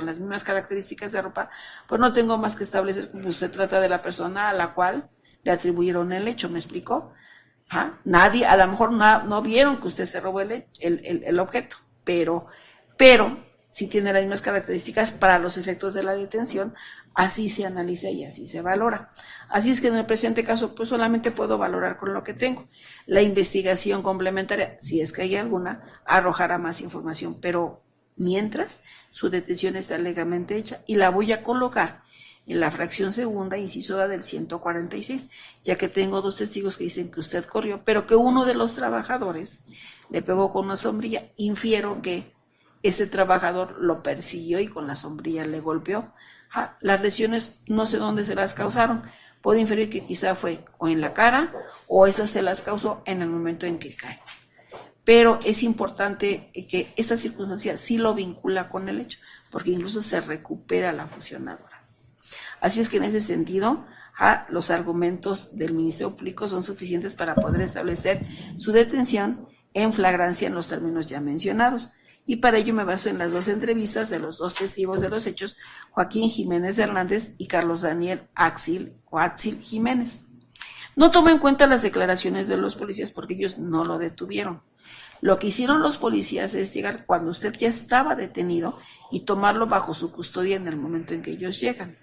de ropa, pues no tengo más que establecer que se trata de la persona a la cual le atribuyeron el hecho. ¿Me explicó? Nadie, a lo mejor no vieron que usted se robó el objeto, pero si tiene las mismas características para los efectos de la detención, así se analiza y así se valora. Así es que en el presente caso, pues solamente puedo valorar con lo que tengo. La investigación complementaria, si es que hay alguna, arrojará más información, pero mientras, su detención está legalmente hecha y la voy a colocar en la fracción segunda, inciso A del 146, ya que tengo dos testigos que dicen que usted corrió, pero que uno de los trabajadores le pegó con una sombrilla. Infiero que ese trabajador lo persiguió y con la sombrilla le golpeó. Las lesiones no sé dónde se las causaron. Puedo inferir que quizá fue o en la cara o esas se las causó en el momento en que cae. Pero es importante que esta circunstancia sí lo vincula con el hecho, porque incluso se recupera la fusionadora. Así es que en ese sentido, los argumentos del Ministerio Público son suficientes para poder establecer su detención en flagrancia en los términos ya mencionados. Y para ello me baso en las dos entrevistas de los dos testigos de los hechos, Joaquín Jiménez Hernández y Carlos Daniel Axil Jiménez. No tomo en cuenta las declaraciones de los policías porque ellos no lo detuvieron. Lo que hicieron los policías es llegar cuando usted ya estaba detenido y tomarlo bajo su custodia en el momento en que ellos llegan.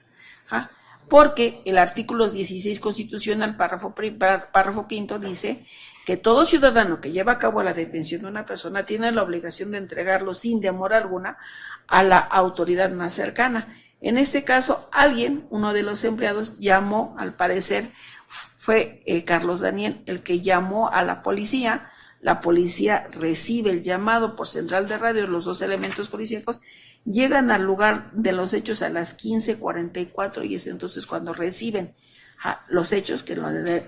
¿Ah? Porque el artículo 16 constitucional, párrafo quinto, dice que todo ciudadano que lleva a cabo la detención de una persona tiene la obligación de entregarlo sin demora alguna a la autoridad más cercana. En este caso, uno de los empleados llamó, al parecer fue Carlos Daniel, el que llamó a la policía recibe el llamado por central de radio, los dos elementos policíacos llegan al lugar de los hechos a las 15:44 y es entonces cuando reciben los hechos, que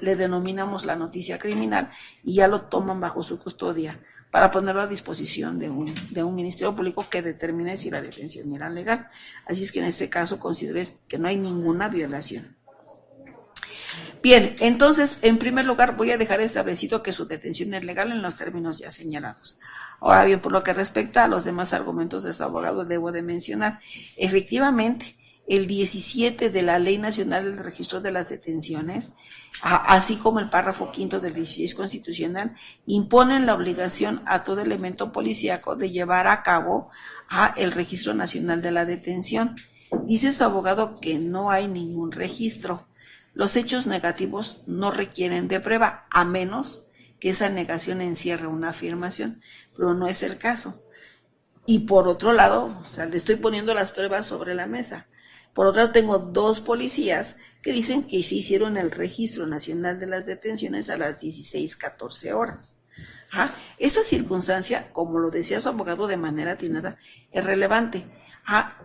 le denominamos la noticia criminal, y ya lo toman bajo su custodia para ponerlo a disposición de un ministerio público que determine si la detención era legal. Así es que en este caso considero que no hay ninguna violación. Bien, entonces, en primer lugar, voy a dejar establecido que su detención es legal en los términos ya señalados. Ahora bien, por lo que respecta a los demás argumentos de su abogado, debo de mencionar, efectivamente, el 17 de la Ley Nacional del Registro de las Detenciones, así como el párrafo quinto del 16 constitucional, imponen la obligación a todo elemento policíaco de llevar a cabo el Registro Nacional de la Detención. Dice su abogado que no hay ningún registro. Los hechos negativos no requieren de prueba, a menos que esa negación encierre una afirmación, pero no es el caso. Y por otro lado, le estoy poniendo las pruebas sobre la mesa. Por otro lado, tengo dos policías que dicen que se hicieron el Registro Nacional de las Detenciones a las 16:14 horas. Esa circunstancia, como lo decía su abogado de manera atinada, es relevante.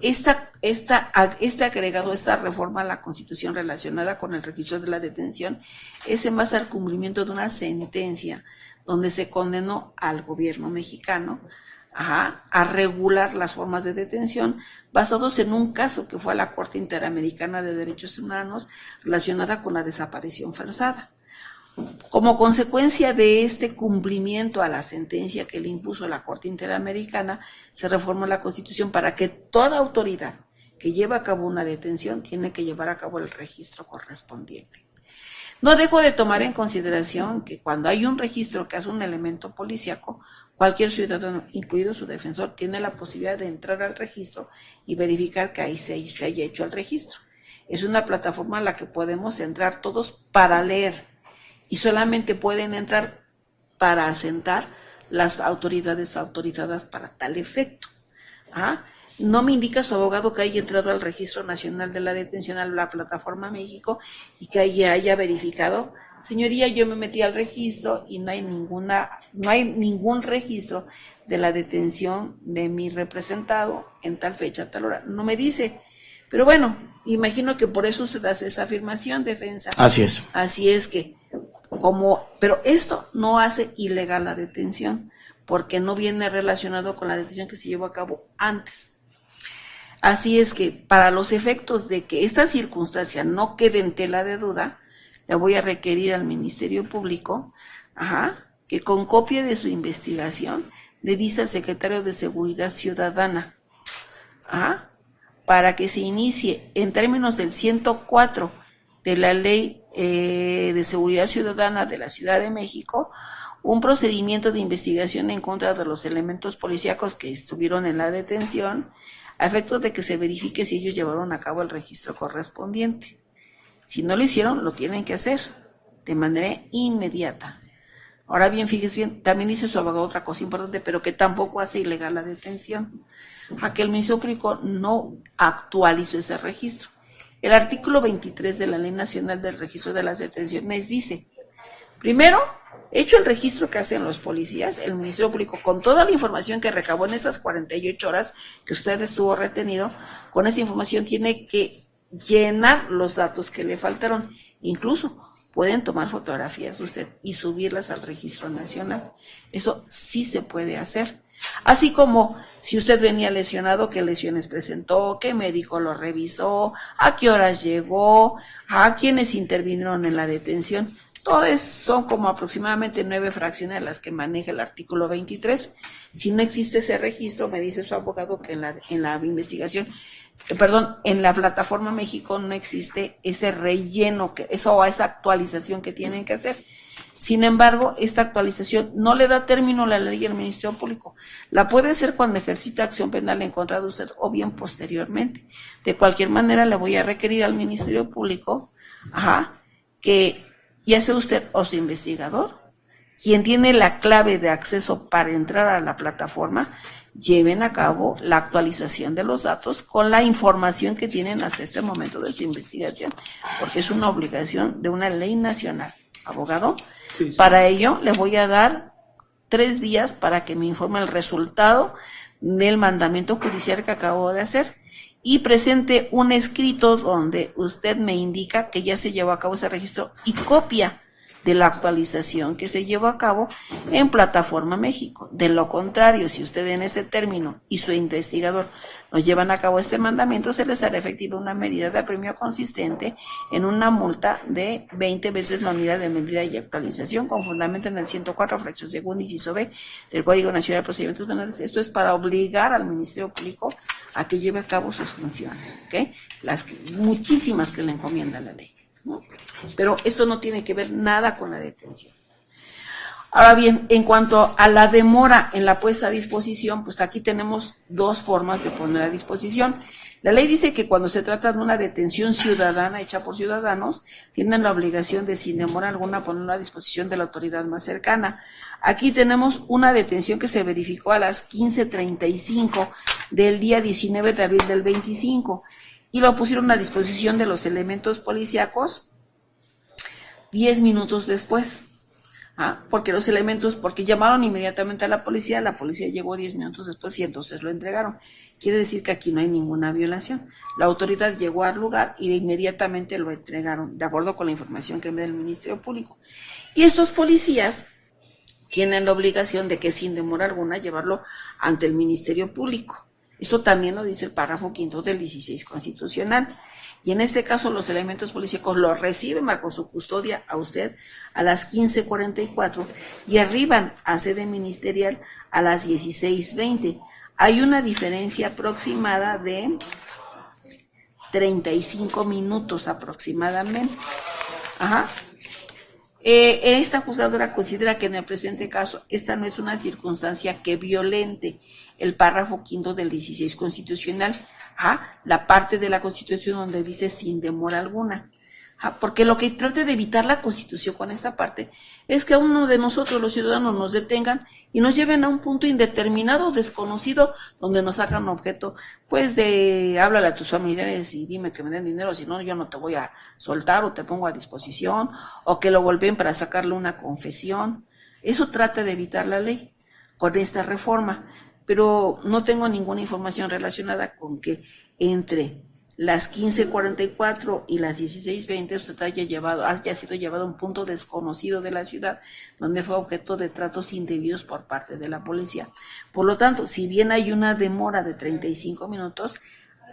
Este agregado, esta reforma a la Constitución relacionada con el registro de la detención es en base al cumplimiento de una sentencia donde se condenó al gobierno mexicano a regular las formas de detención basados en un caso que fue a la Corte Interamericana de Derechos Humanos relacionada con la desaparición forzada. Como consecuencia de este cumplimiento a la sentencia que le impuso la Corte Interamericana, se reformó la Constitución para que toda autoridad que lleva a cabo una detención tiene que llevar a cabo el registro correspondiente. No dejo de tomar en consideración que cuando hay un registro que hace un elemento policíaco, cualquier ciudadano, incluido su defensor, tiene la posibilidad de entrar al registro y verificar que ahí se haya hecho el registro. Es una plataforma en la que podemos entrar todos para leer, y solamente pueden entrar para asentar las autoridades autorizadas para tal efecto. No me indica su abogado que haya entrado al Registro Nacional de la Detención, a la Plataforma México, y que haya verificado. Señoría, yo me metí al registro y no hay ningún registro de la detención de mi representado en tal fecha, tal hora. No me dice. Pero bueno, imagino que por eso usted hace esa afirmación, defensa. Así es. Así es que, pero esto no hace ilegal la detención, porque no viene relacionado con la detención que se llevó a cabo antes. Así es que, para los efectos de que esta circunstancia no quede en tela de duda, le voy a requerir al Ministerio Público, que con copia de su investigación le dice al Secretario de Seguridad Ciudadana, para que se inicie en términos del 104 de la Ley de Seguridad Ciudadana de la Ciudad de México, un procedimiento de investigación en contra de los elementos policíacos que estuvieron en la detención, a efecto de que se verifique si ellos llevaron a cabo el registro correspondiente. Si no lo hicieron, lo tienen que hacer de manera inmediata. Ahora bien, fíjese bien, también dice su abogado otra cosa importante, pero que tampoco hace ilegal la detención, a que el Ministerio Público no actualizó ese registro. El artículo 23 de la Ley Nacional del Registro de las Detenciones dice, primero, hecho el registro que hacen los policías, el Ministerio Público, con toda la información que recabó en esas 48 horas que usted estuvo retenido, con esa información tiene que llenar los datos que le faltaron. Incluso pueden tomar fotografías de usted y subirlas al Registro Nacional. Eso sí se puede hacer. Así como si usted venía lesionado, qué lesiones presentó, qué médico lo revisó, a qué horas llegó, a quiénes intervinieron en la detención. Todas son como aproximadamente 9 fracciones las que maneja el artículo 23. Si no existe ese registro, me dice su abogado que en la investigación, en la Plataforma México no existe ese relleno, esa actualización que tienen que hacer. Sin embargo, esta actualización no le da término a la ley al Ministerio Público. La puede hacer cuando ejercita acción penal en contra de usted o bien posteriormente. De cualquier manera, le voy a requerir al Ministerio Público, que ya sea usted o su investigador, quien tiene la clave de acceso para entrar a la plataforma, lleven a cabo la actualización de los datos con la información que tienen hasta este momento de su investigación, porque es una obligación de una ley nacional. Abogado, sí. Para ello le voy a dar 3 días para que me informe el resultado del mandamiento judicial que acabo de hacer y presente un escrito donde usted me indica que ya se llevó a cabo ese registro y copia de la actualización que se llevó a cabo en Plataforma México. De lo contrario, si usted en ese término y su investigador no llevan a cabo este mandamiento, se les hará efectiva una medida de apremio consistente en una multa de 20 veces la unidad de medida y actualización con fundamento en el 104, fracción segunda, inciso B del Código Nacional de Procedimientos Penales. Esto es para obligar al Ministerio Público a que lleve a cabo sus funciones, ¿ok? Muchísimas que le encomienda la ley, ¿no? Pero esto no tiene que ver nada con la detención. Ahora bien, en cuanto a la demora en la puesta a disposición, pues aquí tenemos 2 formas de poner a disposición. La ley dice que cuando se trata de una detención ciudadana hecha por ciudadanos, tienen la obligación de sin demora alguna ponerlo a disposición de la autoridad más cercana. Aquí tenemos una detención que se verificó a las 15:35 del día 19 de abril del 25 y lo pusieron a disposición de los elementos policíacos 10 minutos después. Porque llamaron inmediatamente a la policía llegó 10 minutos después y entonces lo entregaron. Quiere decir que aquí no hay ninguna violación. La autoridad llegó al lugar y inmediatamente lo entregaron, de acuerdo con la información que me da el Ministerio Público. Y estos policías tienen la obligación de que sin demora alguna llevarlo ante el Ministerio Público. Esto también lo dice el párrafo 5 del 16 constitucional. Y en este caso los elementos policíacos lo reciben bajo su custodia a usted a las 15:44 y arriban a sede ministerial a las 16:20. Hay una diferencia aproximada de 35 minutos aproximadamente. Esta juzgadora considera que en el presente caso esta no es una circunstancia que violente el párrafo 5 del 16 constitucional, la parte de la Constitución donde dice sin demora alguna. Porque lo que trata de evitar la Constitución con esta parte es que a uno de nosotros, los ciudadanos, nos detengan y nos lleven a un punto indeterminado, desconocido, donde nos sacan objeto, pues háblale a tus familiares y dime que me den dinero, si no, yo no te voy a soltar o te pongo a disposición, o que lo golpeen para sacarle una confesión. Eso trata de evitar la ley con esta reforma, pero no tengo ninguna información relacionada con que entre las 15:44 y las 16:20 usted haya sido llevado a un punto desconocido de la ciudad donde fue objeto de tratos indebidos por parte de la policía. Por lo tanto, si bien hay una demora de 35 minutos,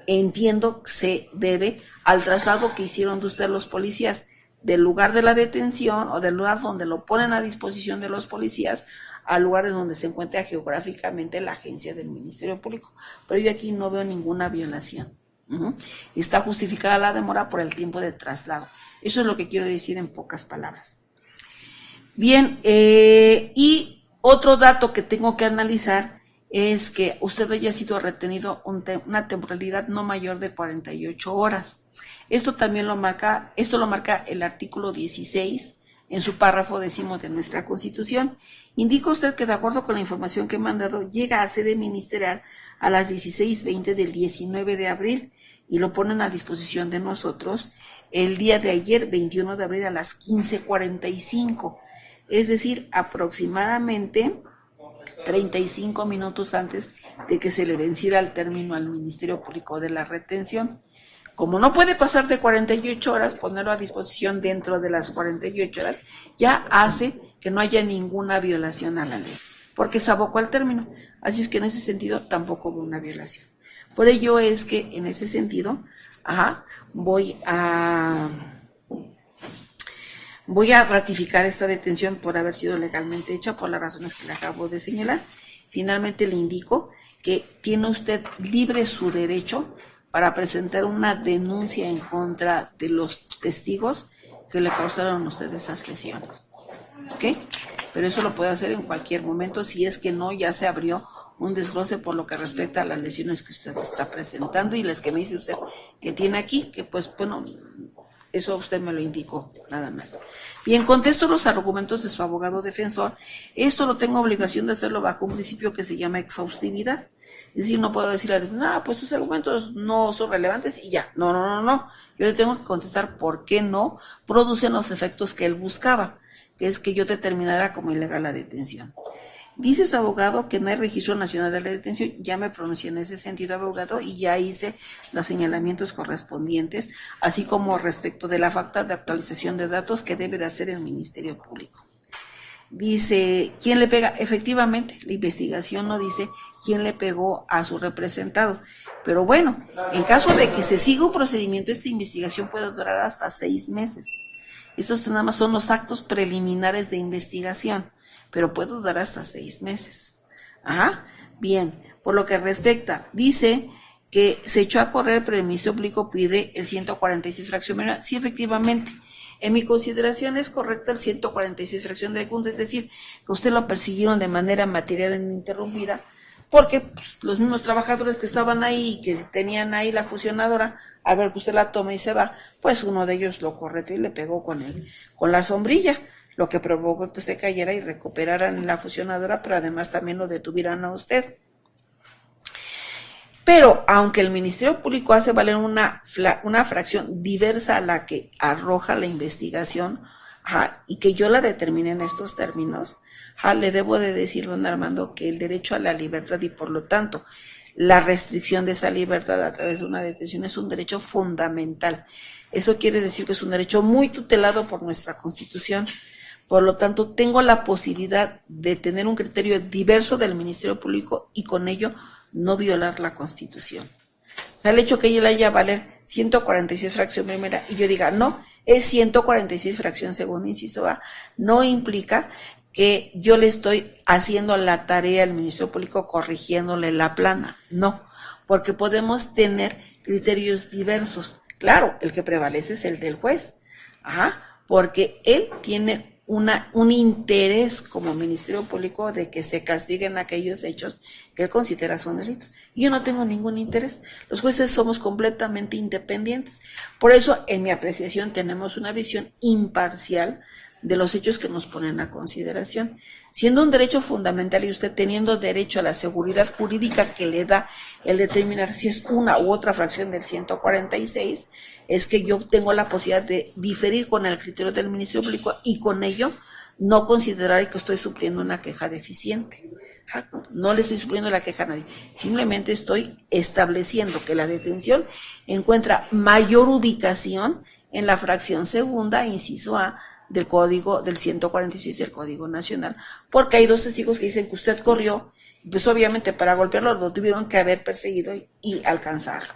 entiendo que se debe al traslado que hicieron de usted los policías del lugar de la detención o del lugar donde lo ponen a disposición de los policías al lugar en donde se encuentra geográficamente la agencia del Ministerio Público. Pero yo aquí no veo ninguna violación. Está justificada la demora por el tiempo de traslado. Eso es lo que quiero decir en pocas palabras. Bien, y otro dato que tengo que analizar es que usted haya sido retenido una temporalidad no mayor de 48 horas. Esto lo marca el artículo 16 en su párrafo 10 de nuestra Constitución. Indica usted que de acuerdo con la información que me han dado, llega a sede ministerial a las 16:20 del 19 de abril y lo ponen a disposición de nosotros el día de ayer, 21 de abril, a las 15:45. Es decir, aproximadamente 35 minutos antes de que se le venciera el término al Ministerio Público de la retención. Como no puede pasar de 48 horas, ponerlo a disposición dentro de las 48 horas ya hace que no haya ninguna violación a la ley, porque se abocó al término. Así es que en ese sentido tampoco hubo una violación. Por ello es que en ese sentido, voy a ratificar esta detención por haber sido legalmente hecha por las razones que le acabo de señalar. Finalmente le indico que tiene usted libre su derecho para presentar una denuncia en contra de los testigos que le causaron a usted esas lesiones. ¿ok? Pero eso lo puede hacer en cualquier momento si es que no ya se abrió un desglose por lo que respecta a las lesiones que usted está presentando y las que me dice usted que tiene aquí, que pues bueno, eso usted me lo indicó, nada más. Bien, contesto los argumentos de su abogado defensor. Esto lo tengo obligación de hacerlo bajo un principio que se llama exhaustividad. Es decir, no puedo decirle, pues tus argumentos no son relevantes y ya. No. Yo le tengo que contestar por qué no producen los efectos que él buscaba, que es que yo determinara como ilegal la detención. Dice su abogado que no hay registro nacional de la detención. Ya me pronuncié en ese sentido, abogado, y ya hice los señalamientos correspondientes, así como respecto de la falta de actualización de datos que debe de hacer el Ministerio Público. Dice, ¿quién le pega? Efectivamente, la investigación no dice quién le pegó a su representado. Pero bueno, en caso de que se siga un procedimiento, esta investigación puede durar hasta 6 meses. Estos nada más son los actos preliminares de investigación, pero puede durar hasta 6 meses. Bien, por lo que respecta, dice que se echó a correr, pero el Ministerio Público pide el 146 fracción menor. Sí, efectivamente. En mi consideración es correcto el 146 fracción de segunda, es decir, que usted lo persiguieron de manera material e ininterrumpida, porque pues, los mismos trabajadores que estaban ahí y que tenían ahí la fusionadora, a ver que usted la toma y se va, pues uno de ellos lo correteó y le pegó con la sombrilla, lo que provocó que se cayera y recuperaran la fusionadora, pero además también lo detuvieran a usted. Pero aunque el Ministerio Público hace valer una fracción diversa a la que arroja la investigación, y que yo la determine en estos términos, le debo de decir, don Armando, que el derecho a la libertad y por lo tanto la restricción de esa libertad a través de una detención es un derecho fundamental. Eso quiere decir que es un derecho muy tutelado por nuestra Constitución. Por lo tanto, tengo la posibilidad de tener un criterio diverso del Ministerio Público y con ello no violar la Constitución. O sea, el hecho que ella haya valer 146 fracción primera y yo diga no, es 146 fracción segunda, inciso A, no implica que yo le estoy haciendo la tarea al Ministerio Público corrigiéndole la plana. No, porque podemos tener criterios diversos. Claro, el que prevalece es el del juez, porque él tiene un interés como Ministerio Público de que se castiguen aquellos hechos que él considera son delitos. Yo no tengo ningún interés. Los jueces somos completamente independientes. Por eso, en mi apreciación, tenemos una visión imparcial de los hechos que nos ponen a consideración. Siendo un derecho fundamental y usted teniendo derecho a la seguridad jurídica que le da el determinar si es una u otra fracción del 146, es que yo tengo la posibilidad de diferir con el criterio del Ministerio Público y con ello no considerar que estoy supliendo una queja deficiente. No le estoy supliendo la queja a nadie, simplemente estoy estableciendo que la detención encuentra mayor ubicación en la fracción segunda, inciso A, del código del 146 del Código Nacional, porque hay 2 testigos que dicen que usted corrió, pues obviamente para golpearlo lo tuvieron que haber perseguido y alcanzarlo.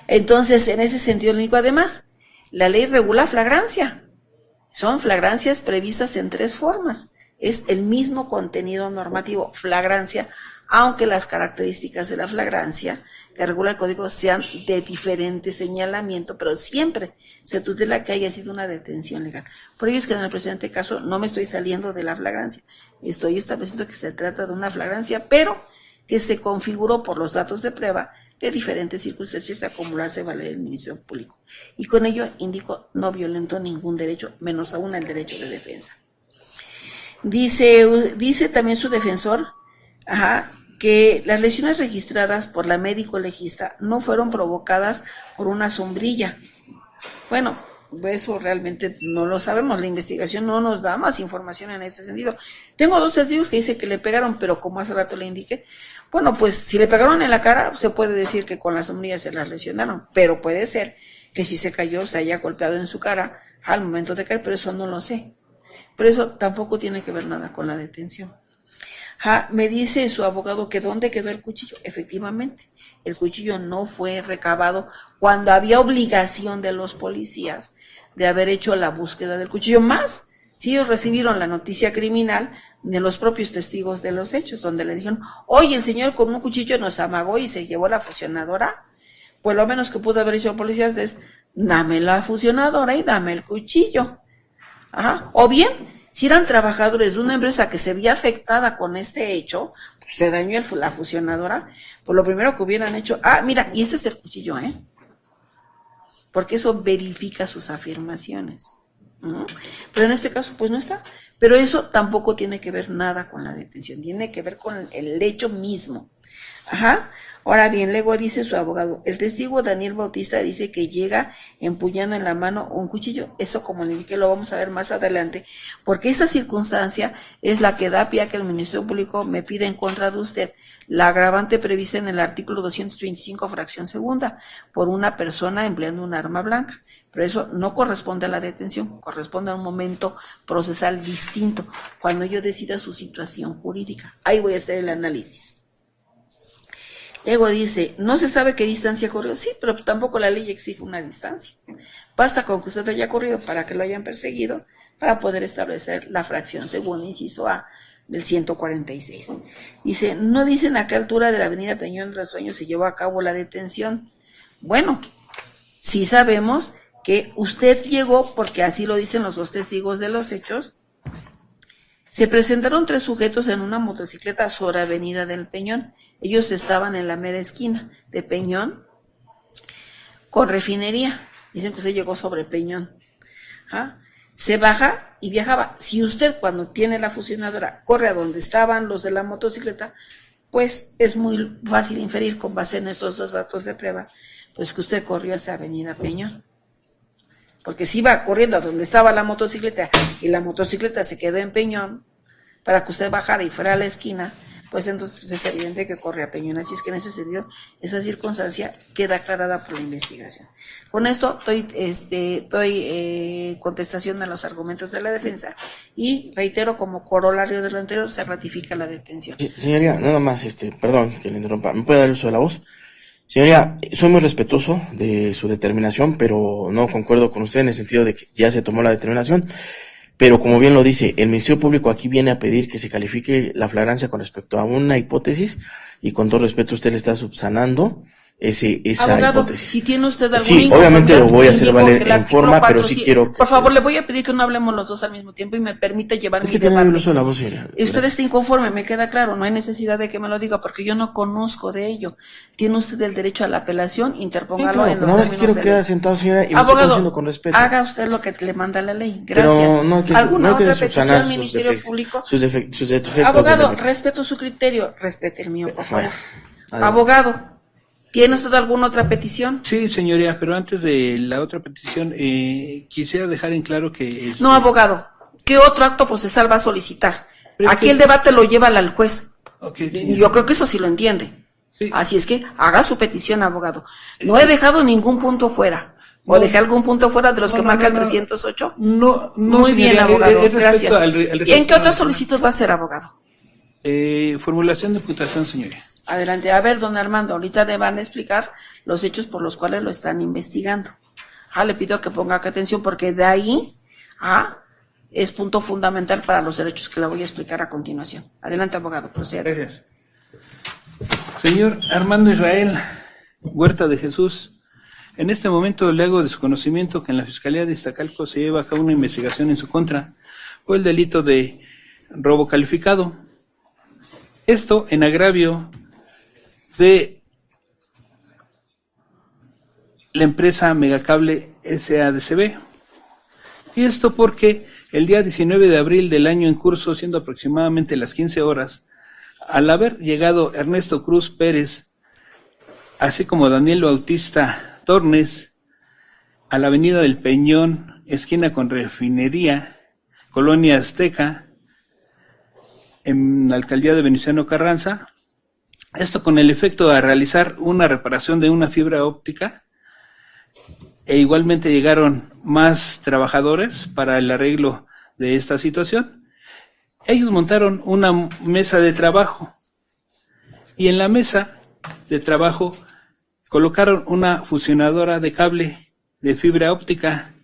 Entonces, en ese sentido, lo único, además, la ley regula flagrancia. Son flagrancias previstas en 3 formas. Es el mismo contenido normativo, flagrancia, aunque las características de la flagrancia que regula el código sean de diferente señalamiento, pero siempre se tutela que haya sido una detención legal. Por ello es que en el presente caso no me estoy saliendo de la flagrancia, estoy estableciendo que se trata de una flagrancia, pero que se configuró por los datos de prueba de diferentes circunstancias a como lo hace valer el Ministerio Público. Y con ello indico, no violento ningún derecho, menos aún el derecho de defensa. Dice también su defensor, que las lesiones registradas por la médico legista no fueron provocadas por una sombrilla. Bueno, eso realmente no lo sabemos, la investigación no nos da más información en ese sentido. Tengo 2 testigos que dicen que le pegaron, pero como hace rato le indiqué, bueno, pues si le pegaron en la cara, se puede decir que con la sombrilla se las lesionaron, pero puede ser que si se cayó se haya golpeado en su cara al momento de caer, pero eso no lo sé. Pero eso tampoco tiene que ver nada con la detención. Me dice su abogado que ¿dónde quedó el cuchillo? Efectivamente, el cuchillo no fue recabado cuando había obligación de los policías de haber hecho la búsqueda del cuchillo, más si ellos recibieron la noticia criminal de los propios testigos de los hechos, donde le dijeron, oye, el señor con un cuchillo nos amagó y se llevó la fusionadora. Pues lo menos que pudo haber hecho los policías es, dame la fusionadora y dame el cuchillo. O bien, Si eran trabajadores de una empresa que se veía afectada con este hecho, pues se dañó la fusionadora, pues lo primero que hubieran hecho, mira, y este es el cuchillo, porque eso verifica sus afirmaciones. Pero en este caso, pues no está. Pero eso tampoco tiene que ver nada con la detención, tiene que ver con el hecho mismo. Ahora bien, luego dice su abogado, el testigo Daniel Bautista dice que llega empuñando en la mano un cuchillo. Eso, como le dije, lo vamos a ver más adelante, porque esa circunstancia es la que da pie a que el Ministerio Público me pida en contra de usted la agravante prevista en el artículo 225, fracción segunda, por una persona empleando un arma blanca. Pero eso no corresponde a la detención, corresponde a un momento procesal distinto, cuando yo decida su situación jurídica. Ahí voy a hacer el análisis. Luego dice, no se sabe qué distancia corrió. Sí, pero tampoco la ley exige una distancia. Basta con que usted haya corrido para que lo hayan perseguido, para poder establecer la fracción segunda, inciso A, del 146. Dice, no dicen a qué altura de la avenida Peñón de los Sueños se llevó a cabo la detención. Bueno, sí sabemos que usted llegó, porque así lo dicen los dos testigos de los hechos. Se presentaron 3 sujetos en una motocicleta sobre Avenida del Peñón. Ellos estaban en la mera esquina de Peñón con Refinería. Dicen que usted llegó sobre Peñón. Se baja y viajaba. Si usted, cuando tiene la fusionadora, corre a donde estaban los de la motocicleta, pues es muy fácil inferir, con base en estos 2 datos de prueba, pues que usted corrió hacia Avenida Peñón. Porque si iba corriendo a donde estaba la motocicleta y la motocicleta se quedó en Peñón, para que usted bajara y fuera a la esquina, pues entonces pues es evidente que corre a Peñón. Así es que en ese sentido, esa circunstancia queda aclarada por la investigación. Con esto doy contestación a los argumentos de la defensa y reitero, como corolario de lo anterior, se ratifica la detención. Señoría, nada más, perdón que le interrumpa, ¿me puede dar el uso de la voz? Señoría, soy muy respetuoso de su determinación, pero no concuerdo con usted en el sentido de que ya se tomó la determinación. Pero como bien lo dice, el Ministerio Público aquí viene a pedir que se califique la flagrancia con respecto a una hipótesis, y con todo respeto usted le está subsanando esa abogado, hipótesis. si tiene usted algún sí, obviamente lo voy a hacer valer en forma, pero sí quiero que... Por favor, le voy a pedir que no hablemos los dos al mismo tiempo y me permite llevar mi debate. Es que tiene el uso de la voz, señora. Y usted está inconforme, me queda claro, no hay necesidad de que me lo diga porque yo no conozco de ello. Tiene usted el derecho a la apelación, interpóngalo en los términos de ley. No, es que quiero quedar sentado, señora, y me estoy conociendo con respeto. Haga usted lo que le manda la ley. Gracias. Pero no, ¿Alguna otra petición, Ministerio Público? Sus defectos. Abogado, respeto su criterio, respete el mío, por favor. Abogado, ¿tiene usted alguna otra petición? Sí, señoría, pero antes de la otra petición, quisiera dejar en claro que... No, abogado, ¿qué otro acto procesal va a solicitar? Aquí el debate lo lleva al juez. Okay, yo creo que eso sí lo entiende. Sí. Así es que haga su petición, abogado. No he dejado ningún punto fuera. ¿O dejé algún punto fuera de los que marca el 308? No, muy bien, abogado, gracias. ¿Y en qué otra solicitud solicitud va a hacer, abogado? Formulación de imputación, señoría. Adelante. A ver, don Armando, ahorita le van a explicar los hechos por los cuales lo están investigando. Le pido que ponga atención porque de ahí es punto fundamental para los derechos que le voy a explicar a continuación. Adelante, abogado, proceda. Gracias. Señor Armando Israel Huerta de Jesús, en este momento le hago de su conocimiento que en la Fiscalía de Iztacalco se lleva a cabo una investigación en su contra por el delito de robo calificado. Esto en agravio de la empresa Megacable SADCB. Y esto porque el día 19 de abril del año en curso, siendo aproximadamente las 15 horas, al haber llegado Ernesto Cruz Pérez, así como Daniel Bautista Tornes, a la avenida del Peñón, esquina con Refinería, Colonia Azteca, en la alcaldía de Venustiano Carranza, esto con el efecto de realizar una reparación de una fibra óptica, e igualmente llegaron más trabajadores para el arreglo de esta situación. Ellos montaron una mesa de trabajo y en la mesa de trabajo colocaron una fusionadora de cable de fibra óptica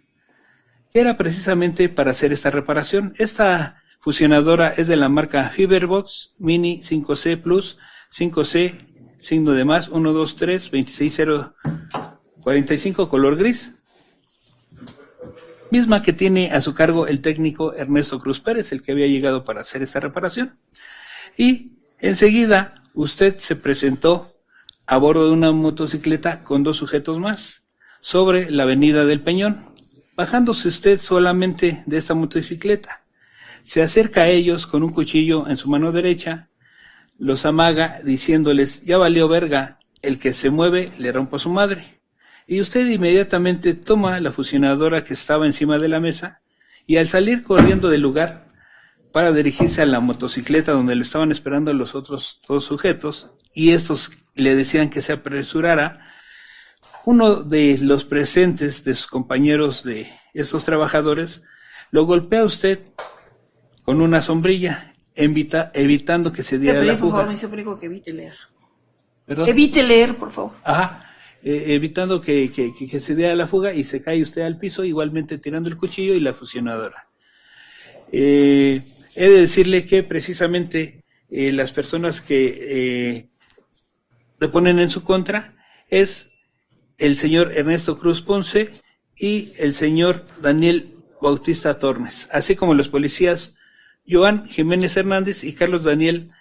que era precisamente para hacer esta reparación. Esta fusionadora es de la marca Fiberbox Mini 5C Plus 5C, signo de más, 123 26045, color gris. misma que tiene a su cargo el técnico Ernesto Cruz Pérez, el que había llegado para hacer esta reparación. Y enseguida usted se presentó a bordo de una motocicleta con 2 sujetos más sobre la avenida del Peñón. Bajándose usted solamente de esta motocicleta, se acerca a ellos con un cuchillo en su mano derecha, los amaga diciéndoles: ya valió verga, el que se mueve le rompo a su madre. Y usted inmediatamente toma la fusionadora que estaba encima de la mesa y al salir corriendo del lugar para dirigirse a la motocicleta donde lo estaban esperando los otros 2 sujetos, y estos le decían que se apresurara, uno de los presentes, de sus compañeros de estos trabajadores, lo golpea a usted con una sombrilla, evitando que se diera la por favor, fuga. me suplico que evite leer. ¿Perdón? Evite leer, por favor. Ajá. Evitando que se diera la fuga, y se cae usted al piso, igualmente tirando el cuchillo y la fusionadora. He de decirle que precisamente las personas que le ponen en su contra es el señor Ernesto Cruz Ponce y el señor Daniel Bautista Tornes, así como los policías Joan Jiménez Hernández y Carlos Daniel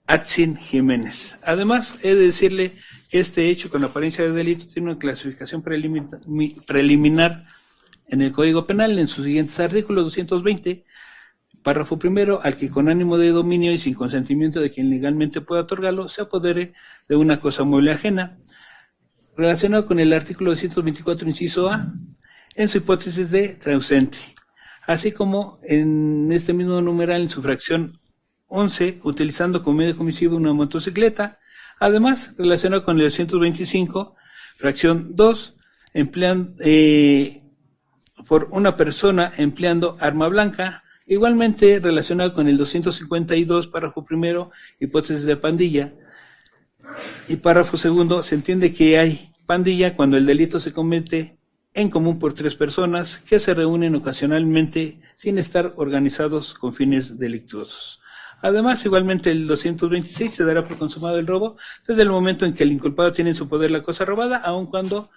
Atzin Jiménez. Además, he de decirle que este hecho con apariencia de delito tiene una clasificación preliminar en el Código Penal en sus siguientes artículos: 220, párrafo primero, al que con ánimo de dominio y sin consentimiento de quien legalmente pueda otorgarlo, se apodere de una cosa mueble ajena, relacionado con el artículo 224, inciso A, en su hipótesis de transeúnte, así como en este mismo numeral en su fracción 11, utilizando como medio comisivo una motocicleta. Además, relacionado con el 225, fracción 2, por una persona empleando arma blanca. Igualmente relacionado con el 252, párrafo primero, hipótesis de pandilla. Y párrafo segundo, se entiende que hay pandilla cuando el delito se comete en común por 3 personas que se reúnen ocasionalmente sin estar organizados con fines delictuosos. Además, igualmente el 226 se dará por consumado el robo desde el momento en que el inculpado tiene en su poder la cosa robada, aun cuando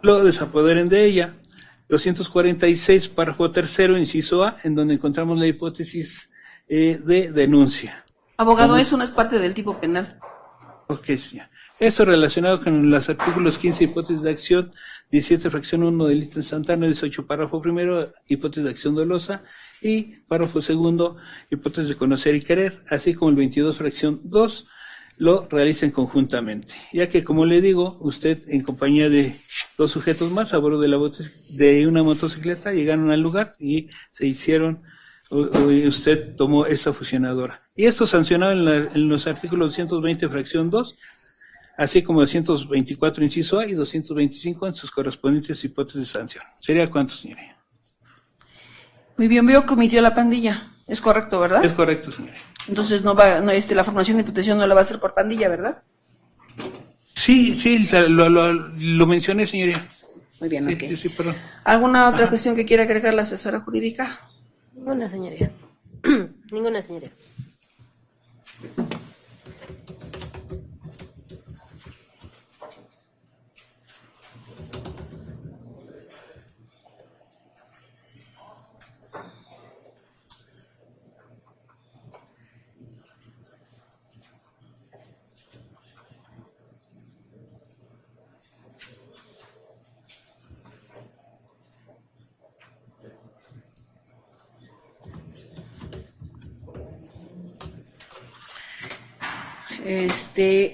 lo desapoderen de ella. 246, párrafo tercero, inciso A, en donde encontramos la hipótesis de denuncia. Abogado, eso no es parte del tipo penal. Ok, señor. Esto relacionado con los artículos 15, hipótesis de acción, 17, fracción 1, delito instantáneo, 18, párrafo primero, hipótesis de acción dolosa, y párrafo segundo, hipótesis de conocer y querer, así como el 22, fracción 2, lo realicen conjuntamente. Ya que, como le digo, usted en compañía de 2 sujetos más a bordo de una motocicleta llegaron al lugar y se hicieron, usted tomó esta fusionadora. Y esto sancionado en los artículos 220, fracción 2, así como 224, inciso A, y 225 en sus correspondientes hipótesis de sanción. ¿Sería cuánto, señoría? Muy bien, veo que omitió la pandilla. Es correcto, ¿verdad? Es correcto, señoría. Entonces la formación de imputación no la va a hacer por pandilla, ¿verdad? Sí, lo mencioné, señoría. Muy bien, ok. Sí, perdón. ¿Alguna otra cuestión que quiera agregar la asesora jurídica? Ninguna, señoría. Ninguna, señoría.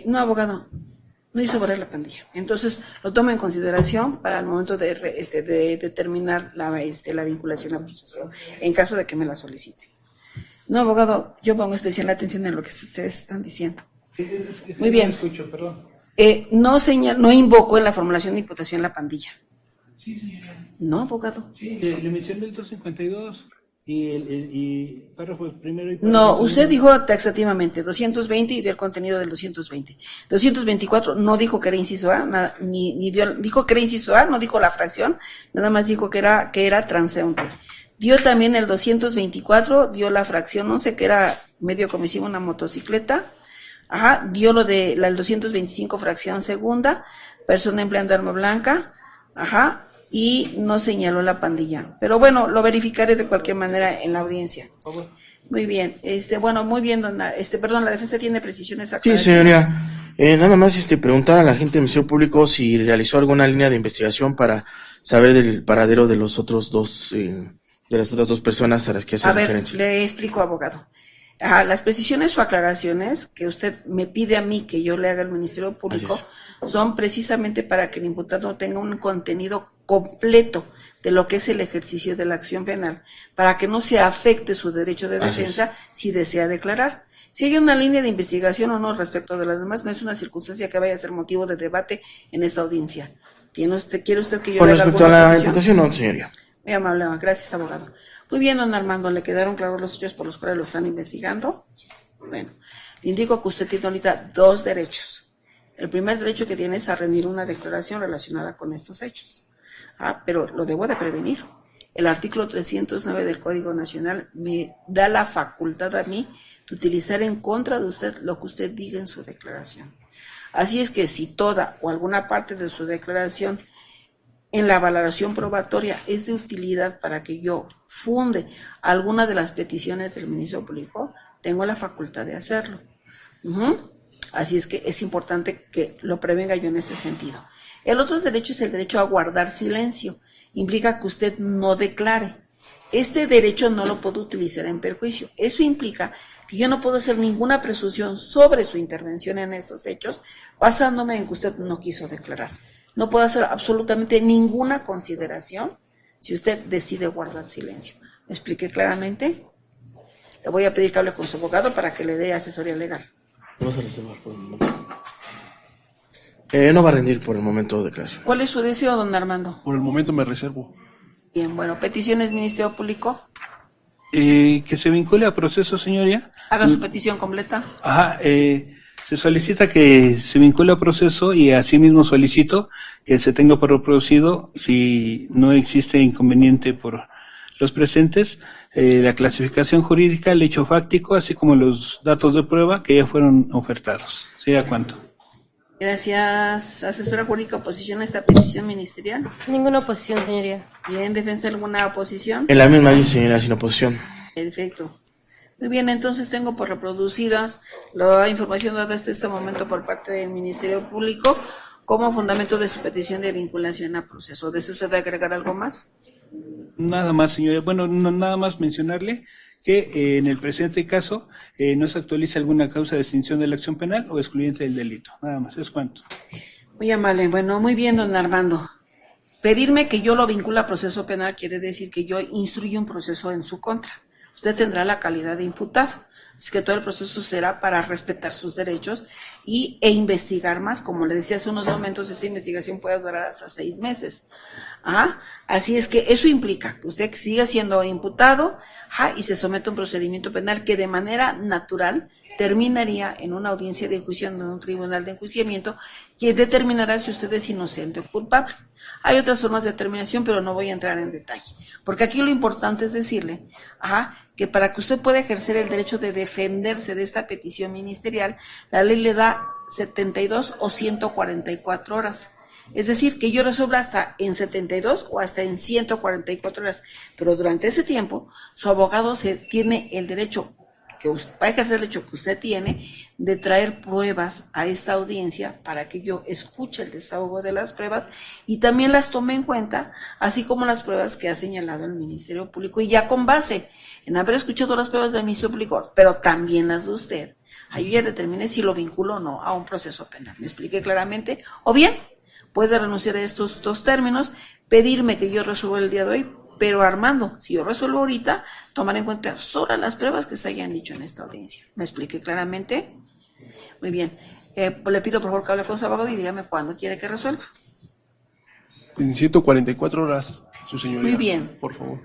No, abogado, no hizo valer la pandilla. Entonces, lo tomo en consideración para el momento de determinar la vinculación al proceso, en caso de que me la solicite. No, abogado, yo pongo especial atención en lo que ustedes están diciendo. Muy bien. Escucho, perdón. No invoco en la formulación de imputación la pandilla. Sí, señora. No, abogado. Sí, le mencioné el 252 y párrafo primero y párrafo No, segundo. usted dijo taxativamente 220 y dio el contenido del 220. 224 no dijo que era inciso A, dijo que era inciso A, no dijo la fracción, nada más dijo que era transeúnte. Dio también el 224, dio la fracción 11, que era medio comisivo una motocicleta. Dio el 225, fracción segunda, persona empleando arma blanca. Ajá, y no señaló la pandilla. Pero bueno, lo verificaré de cualquier manera en la audiencia. Muy bien, bueno, muy bien, perdón, la defensa tiene precisiones Sí, aclaraciones. señoría. Nada más preguntar a la gente del Ministerio Público si realizó alguna línea de investigación para saber del paradero de los otros dos, de las otras dos personas a las que hace A ver, referencia. le explico, abogado. Las precisiones o aclaraciones que usted me pide a mí que yo le haga al Ministerio Público son precisamente para que el imputado tenga un contenido completo de lo que es el ejercicio de la acción penal, para que no se afecte su derecho de defensa si desea declarar. Si hay una línea de investigación o no respecto de las demás, no es una circunstancia que vaya a ser motivo de debate en esta audiencia. ¿Quiere usted que yo Con le haga respecto a alguna la petición? imputación, no, señoría. Muy amable, gracias, abogado. Muy bien, don Armando, ¿le quedaron claros los hechos por los cuales lo están investigando? Bueno, le indico que usted tiene ahorita dos derechos. El primer derecho que tiene es a rendir una declaración relacionada con estos hechos. Pero lo debo de prevenir. El artículo 309 del Código Nacional me da la facultad a mí de utilizar en contra de usted lo que usted diga en su declaración. Así es que si toda o alguna parte de su declaración en la valoración probatoria es de utilidad para que yo funde alguna de las peticiones del Ministerio Público, tengo la facultad de hacerlo. Así es que es importante que lo prevenga yo en este sentido. El otro derecho es el derecho a guardar silencio. Implica que usted no declare. Este derecho no lo puedo utilizar en perjuicio. Eso implica que yo no puedo hacer ninguna presunción sobre su intervención en estos hechos basándome en que usted no quiso declarar. No puedo hacer absolutamente ninguna consideración si usted decide guardar silencio. ¿Me expliqué claramente? Le voy a pedir que hable con su abogado para que le dé asesoría legal. Vamos a reservar por el momento. No va a rendir por el momento de declaración. ¿Cuál es su deseo, don Armando? Por el momento me reservo. Bien, bueno, peticiones, Ministerio Público. Que se vincule a proceso, señoría. Haga su petición completa. Ajá, se solicita que se vincule a proceso y asimismo solicito que se tenga por reproducido, si no existe inconveniente por los presentes, la clasificación jurídica, el hecho fáctico, así como los datos de prueba que ya fueron ofertados. ¿Sería cuánto? Gracias. Asesora jurídica, oposición a esta petición ministerial. Ninguna oposición, señoría. Bien, defensa, ¿alguna oposición? En la misma línea, señora, sin oposición. Perfecto. Muy bien, entonces tengo por reproducidas la información dada hasta este momento por parte del Ministerio Público como fundamento de su petición de vinculación a proceso. ¿Desea usted agregar algo más? Nada más, señora. Bueno, nada más mencionarle que en el presente caso no se actualiza alguna causa de extinción de la acción penal o excluyente del delito. Nada más, es cuanto. Muy amable. Bueno, muy bien, don Armando. Pedirme que yo lo vincule a proceso penal quiere decir que yo instruyo un proceso en su contra. Usted tendrá la calidad de imputado. Así que todo el proceso será para respetar sus derechos e investigar más. Como le decía hace unos momentos, esta investigación puede durar hasta 6 meses. Así es que eso implica que usted siga siendo imputado y se somete a un procedimiento penal que de manera natural terminaría en una audiencia de juicio en un tribunal de enjuiciamiento que determinará si usted es inocente o culpable. Hay otras formas de determinación, pero no voy a entrar en detalle, porque aquí lo importante es decirle que para que usted pueda ejercer el derecho de defenderse de esta petición ministerial, la ley le da 72 o 144 horas. Es decir, que yo resuelva hasta en 72 o hasta en 144 horas, pero durante ese tiempo su abogado tiene el derecho, que va a ejercer el derecho que usted tiene, de traer pruebas a esta audiencia para que yo escuche el desahogo de las pruebas y también las tome en cuenta, así como las pruebas que ha señalado el Ministerio Público, y ya con base en haber escuchado las pruebas del Ministerio Público, pero también las de usted, yo ya determine si lo vinculo o no a un proceso penal. ¿Me expliqué claramente? O bien, puede renunciar a estos dos términos, pedirme que yo resuelva el día de hoy, pero Armando, si yo resuelvo ahorita, tomar en cuenta solo las pruebas que se hayan dicho en esta audiencia. ¿Me expliqué claramente? Muy bien. Le pido por favor que hable con su abogado y dígame cuándo quiere que resuelva. En 144 horas, su señoría. Muy bien. Por favor.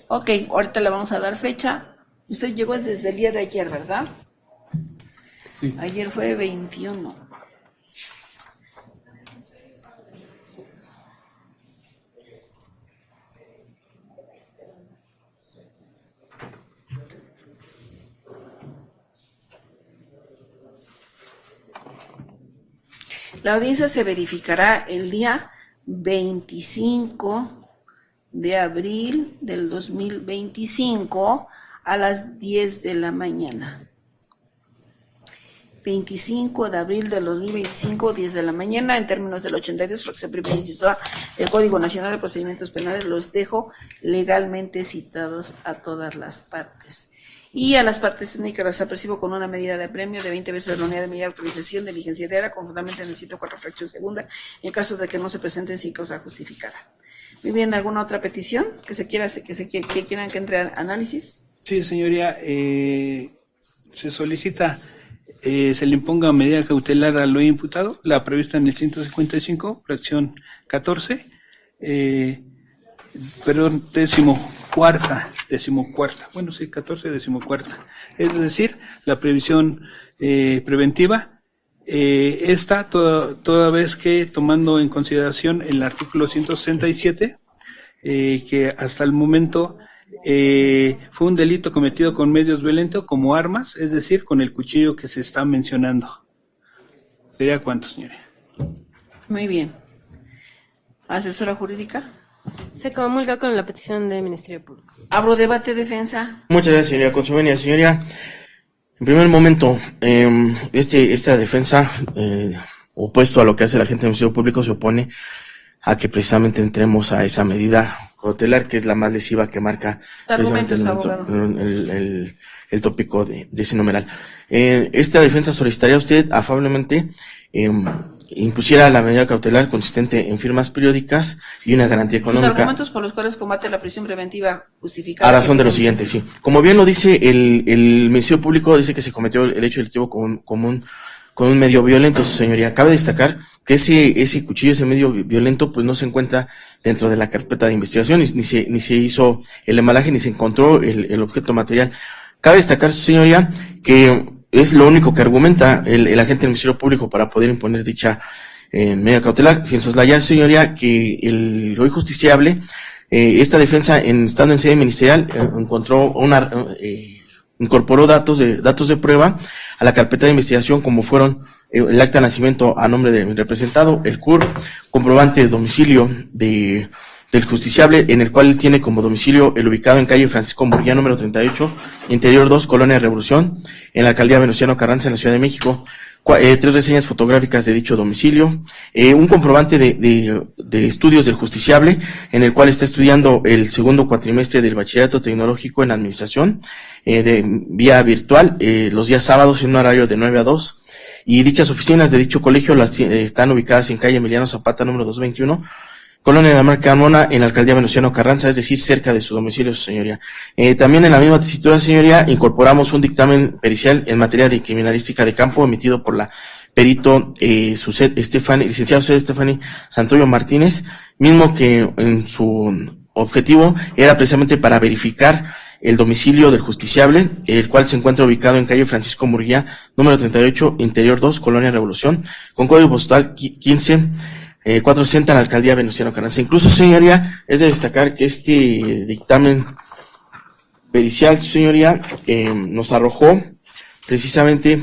Ok, ahorita le vamos a dar fecha. Usted llegó desde el día de ayer, ¿verdad? Sí. Ayer fue 21. La audiencia se verificará el día 25 de abril del 2025 a las 10 de la mañana. 25 de abril del 2025, 10 de la mañana, en términos del 82, fracción primera inciso A del Código Nacional de Procedimientos Penales. Los dejo legalmente citados a todas las partes. Y a las partes técnicas las apercibo con una medida de apremio de 20 veces la unidad de medida de autorización de vigencia diaria, con fundamento en el 104 fracción segunda, en caso de que no se presenten sin causa justificada. Muy bien, ¿alguna otra petición que quieran que entre a análisis? Sí, señoría, se solicita se le imponga medida cautelar a lo imputado, la prevista en el 155, fracción 14, perdón, decimocuarta, bueno, sí, 14, decimocuarta, es decir, la previsión preventiva, esta toda vez que, tomando en consideración el artículo 167, que hasta el momento fue un delito cometido con medios violentos como armas, es decir, con el cuchillo que se está mencionando. ¿Sería cuánto, señora? Muy bien. ¿Asesora jurídica? Se comulga con la petición del Ministerio Público. Abro debate, defensa. Muchas gracias, señoría. Con su venia, señoría. En primer momento, esta defensa, opuesto a lo que hace la gente del Ministerio Público, se opone a que precisamente entremos a esa medida cautelar, que es la más lesiva que marca Argumentos, abogado. el tópico de ese numeral. Esta defensa solicitaría a usted afablemente impusiera la medida cautelar consistente en firmas periódicas y una garantía económica. Los argumentos por los cuales combate la prisión preventiva justificada. A razón de lo siguiente, sí. Como bien lo dice el Ministerio Público, dice que se cometió el hecho delictivo con un medio violento, su señoría. Cabe destacar que ese cuchillo, ese medio violento, pues no se encuentra dentro de la carpeta de investigación, ni se hizo el embalaje, ni se encontró el objeto material. Cabe destacar, su señoría, que es lo único que argumenta el agente del Ministerio Público para poder imponer dicha medida cautelar, sin soslayar, señoría, que el hoy justiciable, esta defensa, estando en sede ministerial, incorporó datos de prueba a la carpeta de investigación, como fueron el acta de nacimiento a nombre de mi representado, el CUR, comprobante de domicilio del justiciable, en el cual él tiene como domicilio el ubicado en calle Francisco Murguía, número 38, Interior 2, Colonia Revolución, en la alcaldía Venustiano Carranza, en la Ciudad de México. 3 reseñas fotográficas de dicho domicilio, un comprobante de estudios del justiciable, en el cual está estudiando el segundo cuatrimestre del bachillerato tecnológico en administración, de vía virtual, los días sábados en un horario de 9 a 2, y dichas oficinas de dicho colegio están ubicadas en calle Emiliano Zapata, número 221, Colonia de la Marca Carmona, en la alcaldía Venustiano Carranza, es decir, cerca de su domicilio, su señoría. También en la misma tesitura, señoría, incorporamos un dictamen pericial en materia de criminalística de campo emitido por la perito licenciado Estefany Santoyo Martínez, mismo que en su objetivo era precisamente para verificar el domicilio del justiciable, el cual se encuentra ubicado en calle Francisco Murguía, número 38, Interior 2, Colonia Revolución, con código postal 460 en la alcaldía Venustiano Carranza. Incluso, señoría, es de destacar que este dictamen pericial, señoría, nos arrojó precisamente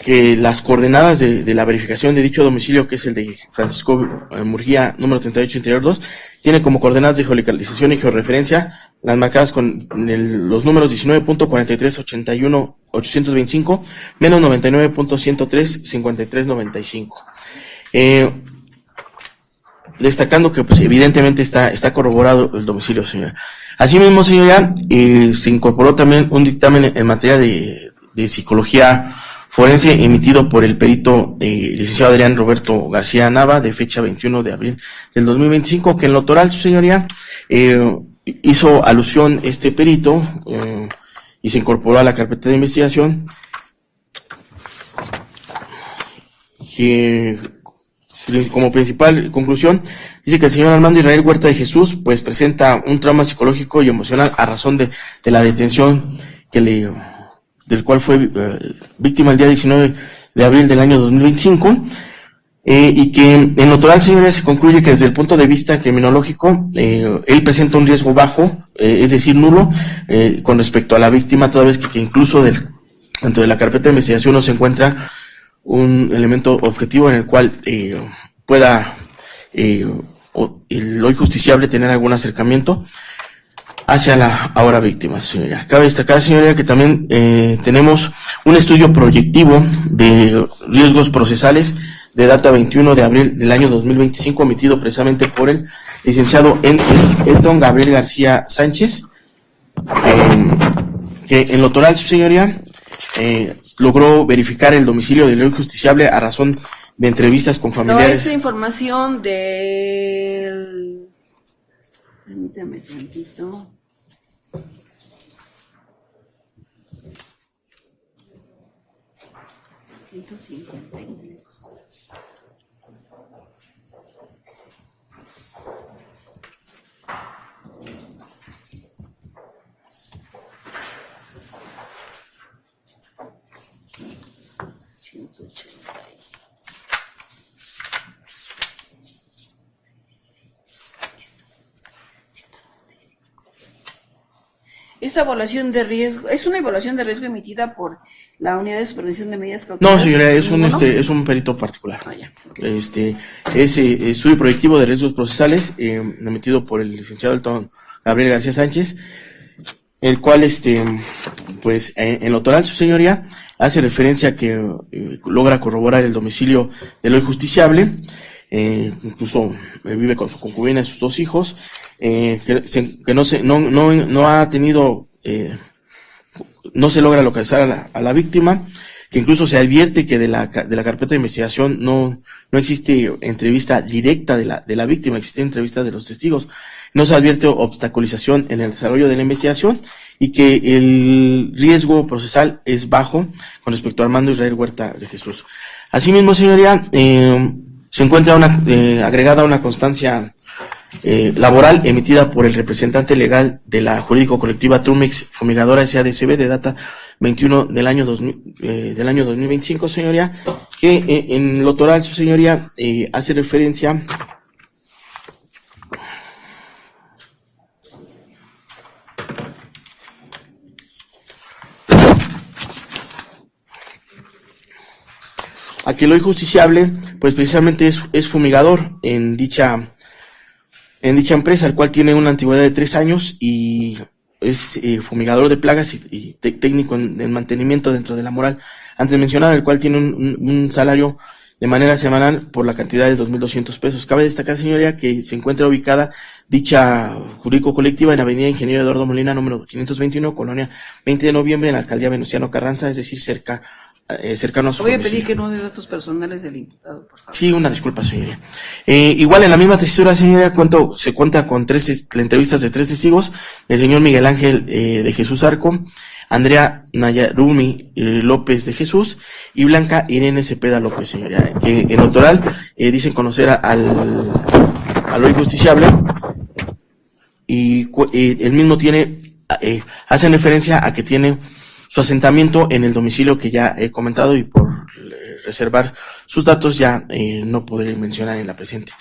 que las coordenadas de la verificación de dicho domicilio, que es el de Francisco Murguía, número 38, Interior 2, tiene como coordenadas de geolocalización y georreferencia las marcadas con los números 19.4381.825 menos 99.103.5395. Destacando que pues evidentemente está corroborado el domicilio, señora. Asimismo, señora, se incorporó también un dictamen en materia de psicología forense emitido por el perito licenciado Adrián Roberto García Nava, de fecha 21 de abril del 2025, que en lo toral, su señoría, hizo alusión este perito y se incorporó a la carpeta de investigación, que como principal conclusión dice que el señor Armando Israel Huerta de Jesús pues presenta un trauma psicológico y emocional a razón de la detención del cual fue víctima el día 19 de abril del año 2025, y que en lo total, señoría, se concluye que desde el punto de vista criminológico, él presenta un riesgo bajo, es decir, nulo, con respecto a la víctima, toda vez que incluso dentro de la carpeta de investigación no se encuentra un elemento objetivo en el cual pueda el hoy justiciable tener algún acercamiento hacia la ahora víctima, señoría. Cabe destacar, señoría, que también tenemos un estudio proyectivo de riesgos procesales de data 21 de abril del año 2025, emitido precisamente por el licenciado Elton Gabriel García Sánchez, que en lo total, su señoría, logró verificar el domicilio del hoy justiciable a razón de entrevistas con familiares. No, esta información del... Permítame tantito. $153. Esta evaluación de riesgo, ¿es una evaluación de riesgo emitida por la Unidad de Supervisión de Medidas Cautelares? No, señora, es ¿Ninguno? es un perito particular. Ah, ya, okay. Ese estudio proyectivo de riesgos procesales, emitido por el licenciado Elton Gabriel García Sánchez, el cual, pues, en lo total, su señoría, hace referencia a que logra corroborar el domicilio del hoy justiciable, incluso vive con su concubina y sus 2 hijos, que no ha tenido, no se logra localizar a la víctima, que incluso se advierte que de la carpeta de investigación no existe entrevista directa de la víctima, existe entrevista de los testigos, no se advierte obstaculización en el desarrollo de la investigación y que el riesgo procesal es bajo con respecto a Armando Israel Huerta de Jesús. Asimismo, señoría, se encuentra agregada una constancia laboral emitida por el representante legal de la jurídico colectiva Trumex Fumigadora SADCB de data 21 del año 2025, señoría, que en lo total, su señoría, hace referencia a que el hoy justiciable, pues precisamente es fumigador en dicha empresa, el cual tiene una antigüedad de 3 años y es fumigador de plagas y técnico en mantenimiento dentro de la moral antes mencionada, el cual tiene un salario de manera semanal por la cantidad de 2,200 pesos. Cabe destacar, señoría, que se encuentra ubicada dicha jurídico colectiva en Avenida Ingeniero Eduardo Molina, número 521, Colonia 20 de Noviembre, en la Alcaldía Venustiano Carranza, es decir, cercano a su Voy a domicilio. pedir que no dé datos personales del imputado, por favor. Sí, una disculpa, señoría. Igual en la misma tesitura, señoría, se cuenta con entrevistas de 3 testigos, el señor Miguel Ángel de Jesús Arco, Andrea Nayarumi López de Jesús y Blanca Irene Cepeda López, señoría, que en lo total dicen conocer al hoy justiciable y el mismo hacen referencia a que tiene su asentamiento en el domicilio que ya he comentado y por reservar sus datos ya no podré mencionar en la presente.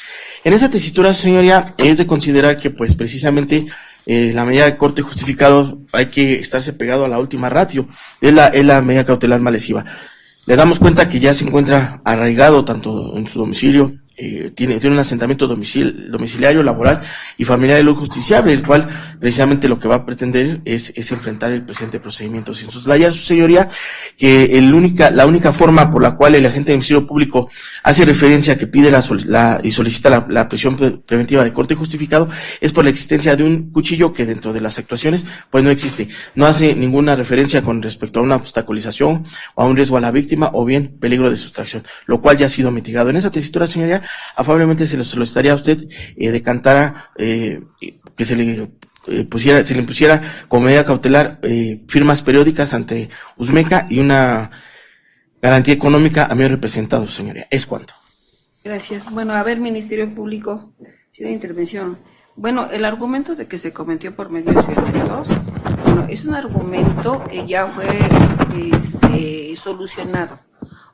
En esa tesitura, señoría, es de considerar que pues precisamente la medida de corte justificado hay que estarse pegado a la última ratio, es la medida cautelar más lesiva. Le damos cuenta que ya se encuentra arraigado tanto en su domicilio, tiene un asentamiento domiciliario, laboral y familiar del hoy justiciable, el cual precisamente lo que va a pretender es enfrentar el presente procedimiento sin soslayar, su señoría, que la única forma por la cual el agente del Ministerio Público hace referencia a que pide y solicita la prisión preventiva de corte justificado es por la existencia de un cuchillo que dentro de las actuaciones pues no existe, no hace ninguna referencia con respecto a una obstaculización o a un riesgo a la víctima o bien peligro de sustracción, lo cual ya ha sido mitigado. En esa tesitura, señoría, afablemente se lo solicitaría a usted decantara que se le impusiera como medida cautelar firmas periódicas ante Usmeca y una garantía económica a medio representado, señoría. Es cuanto. Gracias. Bueno, a ver, Ministerio Público, si una intervención. Bueno, el argumento de que se cometió por medios violentos, bueno, es un argumento que ya fue solucionado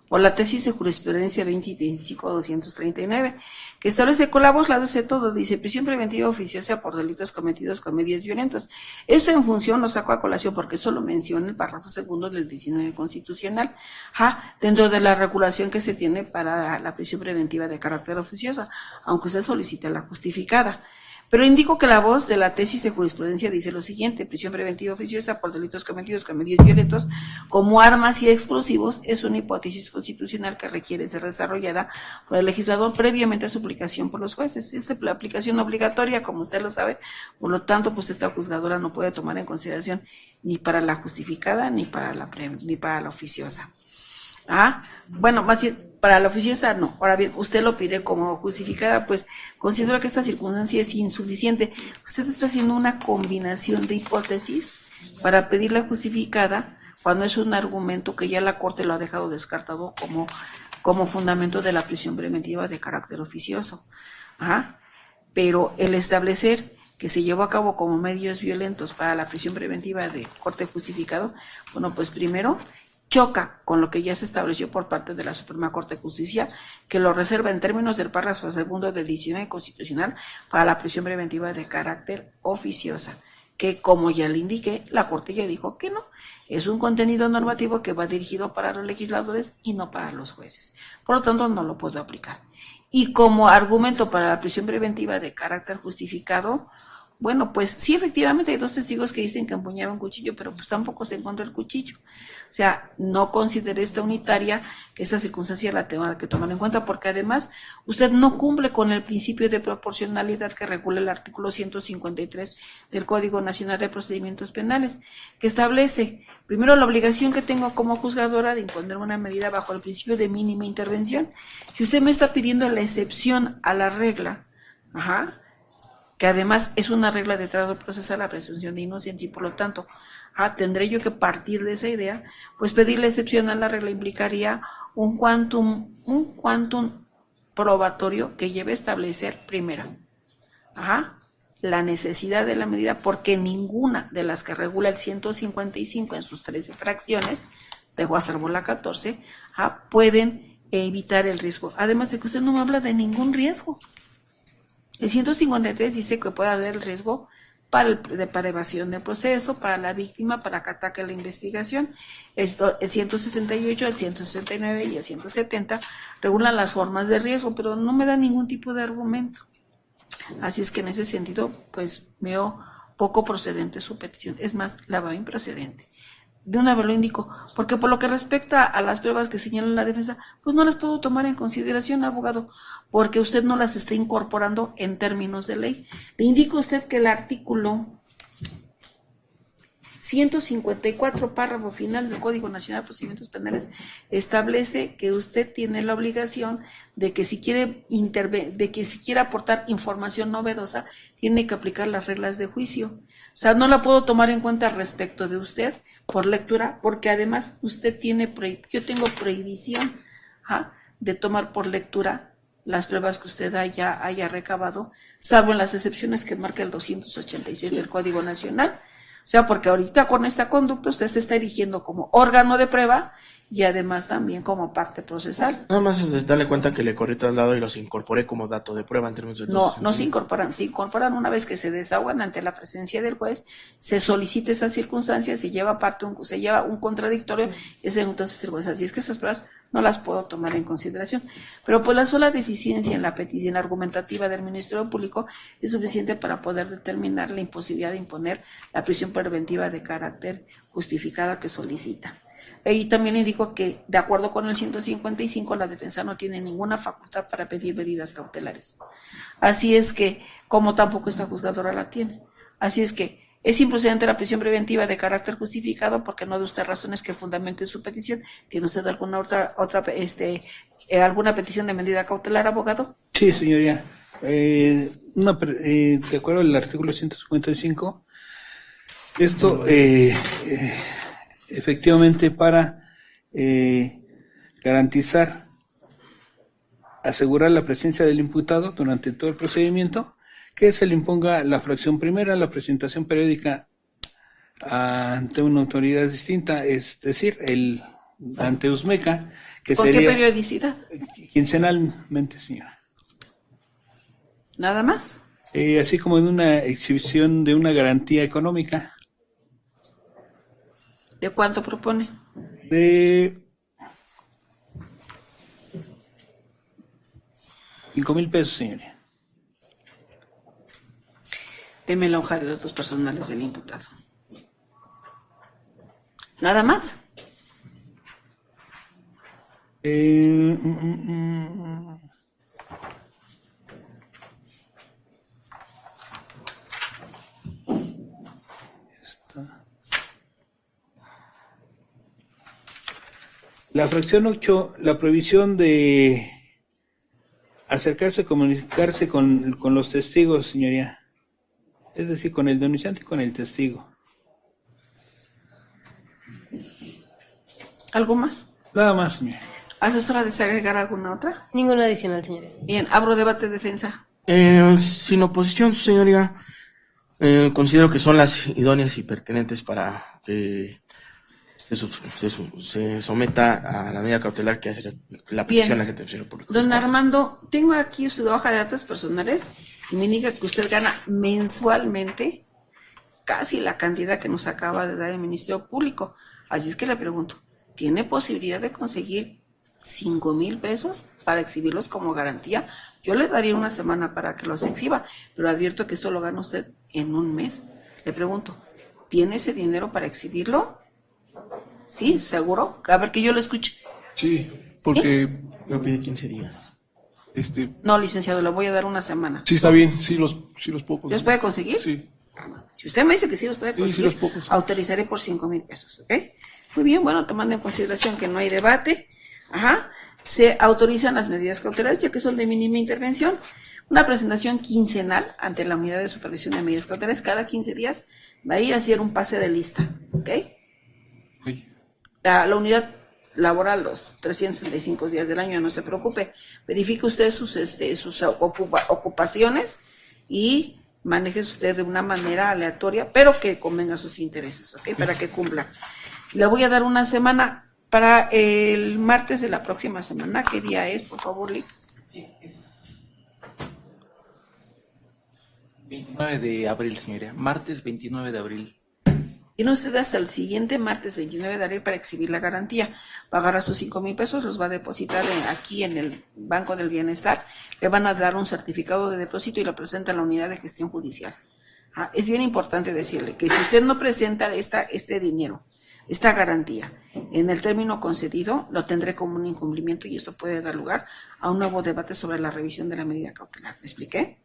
por la tesis de jurisprudencia 2025-239, que establece con la voz la de todo, dice prisión preventiva oficiosa por delitos cometidos con medios violentos. Esto en función lo saco a colación porque esto lo menciona el párrafo segundo del 19 constitucional, dentro de la regulación que se tiene para la prisión preventiva de carácter oficiosa, aunque se solicite la justificada. Pero indico que la voz de la tesis de jurisprudencia dice lo siguiente: prisión preventiva oficiosa por delitos cometidos con medios violentos como armas y explosivos es una hipótesis constitucional que requiere ser desarrollada por el legislador previamente a su aplicación por los jueces. Esta es la aplicación obligatoria, como usted lo sabe, por lo tanto, pues esta juzgadora no puede tomar en consideración ni para la justificada ni para la oficiosa. Bueno, más bien, para la oficiosa no. Ahora bien, usted lo pide como justificada, pues considero que esta circunstancia es insuficiente. Usted está haciendo una combinación de hipótesis para pedir la justificada cuando es un argumento que ya la Corte lo ha dejado descartado como fundamento de la prisión preventiva de carácter oficioso. Pero el establecer que se llevó a cabo como medios violentos para la prisión preventiva de corte justificado, bueno, pues primero choca con lo que ya se estableció por parte de la Suprema Corte de Justicia, que lo reserva en términos del párrafo segundo del 19 constitucional para la prisión preventiva de carácter oficiosa, que como ya le indiqué, la Corte ya dijo que no, es un contenido normativo que va dirigido para los legisladores y no para los jueces. Por lo tanto, no lo puedo aplicar. Y como argumento para la prisión preventiva de carácter justificado, bueno, pues sí, efectivamente hay dos testigos que dicen que empuñaban un cuchillo, pero pues tampoco se encontró el cuchillo. O sea, no considere esta unitaria que esa circunstancia la tenga que tomar en cuenta, porque además usted no cumple con el principio de proporcionalidad que regula el artículo 153 del Código Nacional de Procedimientos Penales, que establece, primero, la obligación que tengo como juzgadora de imponer una medida bajo el principio de mínima intervención. Si usted me está pidiendo la excepción a la regla, que además es una regla de trato procesal, la presunción de inocencia, y por lo tanto, tendré yo que partir de esa idea, pues pedir la excepción a la regla implicaría un quantum probatorio que lleve a establecer primero, la necesidad de la medida, porque ninguna de las que regula el 155 en sus 13 fracciones, dejo a salvo la 14, pueden evitar el riesgo. Además de que usted no me habla de ningún riesgo. El 153 dice que puede haber el riesgo para evasión del proceso, para la víctima, para que ataque la investigación. El 168, el 169 y el 170 regulan las formas de riesgo, pero no me da ningún tipo de argumento. Así es que en ese sentido, pues veo poco procedente su petición. Es más, la veo improcedente. De una vez lo indico, porque por lo que respecta a las pruebas que señala la defensa, pues no las puedo tomar en consideración, abogado, porque usted no las está incorporando en términos de ley. Le indico a usted que el artículo 154, párrafo final del Código Nacional de Procedimientos Penales establece que usted tiene la obligación de que si quiere aportar información novedosa, tiene que aplicar las reglas de juicio. O sea, no la puedo tomar en cuenta respecto de usted por lectura, porque además yo tengo prohibición de tomar por lectura las pruebas que usted haya recabado, salvo en las excepciones que marca el 286 del Código Nacional. O sea, porque ahorita con esta conducta usted se está erigiendo como órgano de prueba y además también como parte procesal. Nada más darle cuenta que le corrí traslado y los incorporé como dato de prueba en términos de... No se incorporan una vez que se desahogan ante la presencia del juez, se solicita esa circunstancia, se lleva un contradictorio y entonces el juez. Así es que esas pruebas no las puedo tomar en consideración. Pero pues la sola deficiencia en la petición argumentativa del Ministerio Público es suficiente para poder determinar la imposibilidad de imponer la prisión preventiva de carácter justificada que solicita. Y también le digo que, de acuerdo con el 155, la defensa no tiene ninguna facultad para pedir medidas cautelares. Así es que, como tampoco esta juzgadora la tiene. Así es que es improcedente la prisión preventiva de carácter justificado porque no de usted razones que fundamenten su petición. ¿Tiene usted alguna alguna petición de medida cautelar, abogado? Sí, señoría. De acuerdo al artículo 155, esto efectivamente para asegurar la presencia del imputado durante todo el procedimiento, que se le imponga la fracción primera, la presentación periódica ante una autoridad distinta, es decir, ante Usmeca, que ¿Con qué sería periodicidad? quincenalmente, señora. ¿Nada más? Así como en una exhibición de una garantía económica ¿De cuánto propone? de 5,000 pesos, señora. Deme la hoja de datos personales del imputado. ¿Nada más? Eh, mm, mm, mm. La fracción 8, la prohibición de acercarse, comunicarse con los testigos, señoría. Es decir, con el denunciante y con el testigo. ¿Algo más? Nada más, señora. ¿Asesora desea agregar alguna otra? Ninguna adicional, señoría. Bien, abro debate de defensa. Sin oposición, su señoría, considero que son las idóneas y pertinentes para que se someta a la medida cautelar que hace la petición a la gente del Ministerio Público. Don Armando, tengo aquí su hoja de datos personales y me indica que usted gana mensualmente casi la cantidad que nos acaba de dar el Ministerio Público. Así es que le pregunto, ¿tiene posibilidad de conseguir 5,000 pesos para exhibirlos como garantía? Yo le daría una semana para que los exhiba, pero advierto que esto lo gana usted en un mes. Le pregunto, ¿tiene ese dinero para exhibirlo? Sí, seguro. A ver, que yo lo escuche. Sí, porque Me pide 15 días. No, licenciado, le voy a dar una semana. sí está bien, sí los puedo conseguir. ¿Los puede conseguir? Sí. Si usted me dice que sí los puede Sí, conseguir, sí los puedo conseguir. autorizaré por 5,000 pesos, ¿ok? Muy bien, bueno, tomando en consideración que no hay debate, se autorizan las medidas cautelares, ya que son de mínima intervención. Una presentación quincenal ante la unidad de supervisión de medidas cautelares. Cada 15 días va a ir a hacer un pase de lista, ¿ok? Sí. La unidad laboral los 365 días del año, no se preocupe. Verifique usted sus ocupaciones y maneje usted de una manera aleatoria, pero que convenga a sus intereses, ¿ok? Para que cumpla. Le voy a dar una semana para el martes de la próxima semana. ¿Qué día es, por favor, Lick? Sí, es 29 de abril, señoría. Martes 29 de abril. Tiene usted hasta el siguiente martes 29 de abril para exhibir la garantía. Va a agarrar sus 5,000 pesos, los va a depositar aquí en el Banco del Bienestar. Le van a dar un certificado de depósito y lo presenta a la unidad de gestión judicial. Es bien importante decirle que si usted no presenta este dinero, esta garantía, en el término concedido, lo tendré como un incumplimiento y eso puede dar lugar a un nuevo debate sobre la revisión de la medida cautelar. ¿Me expliqué?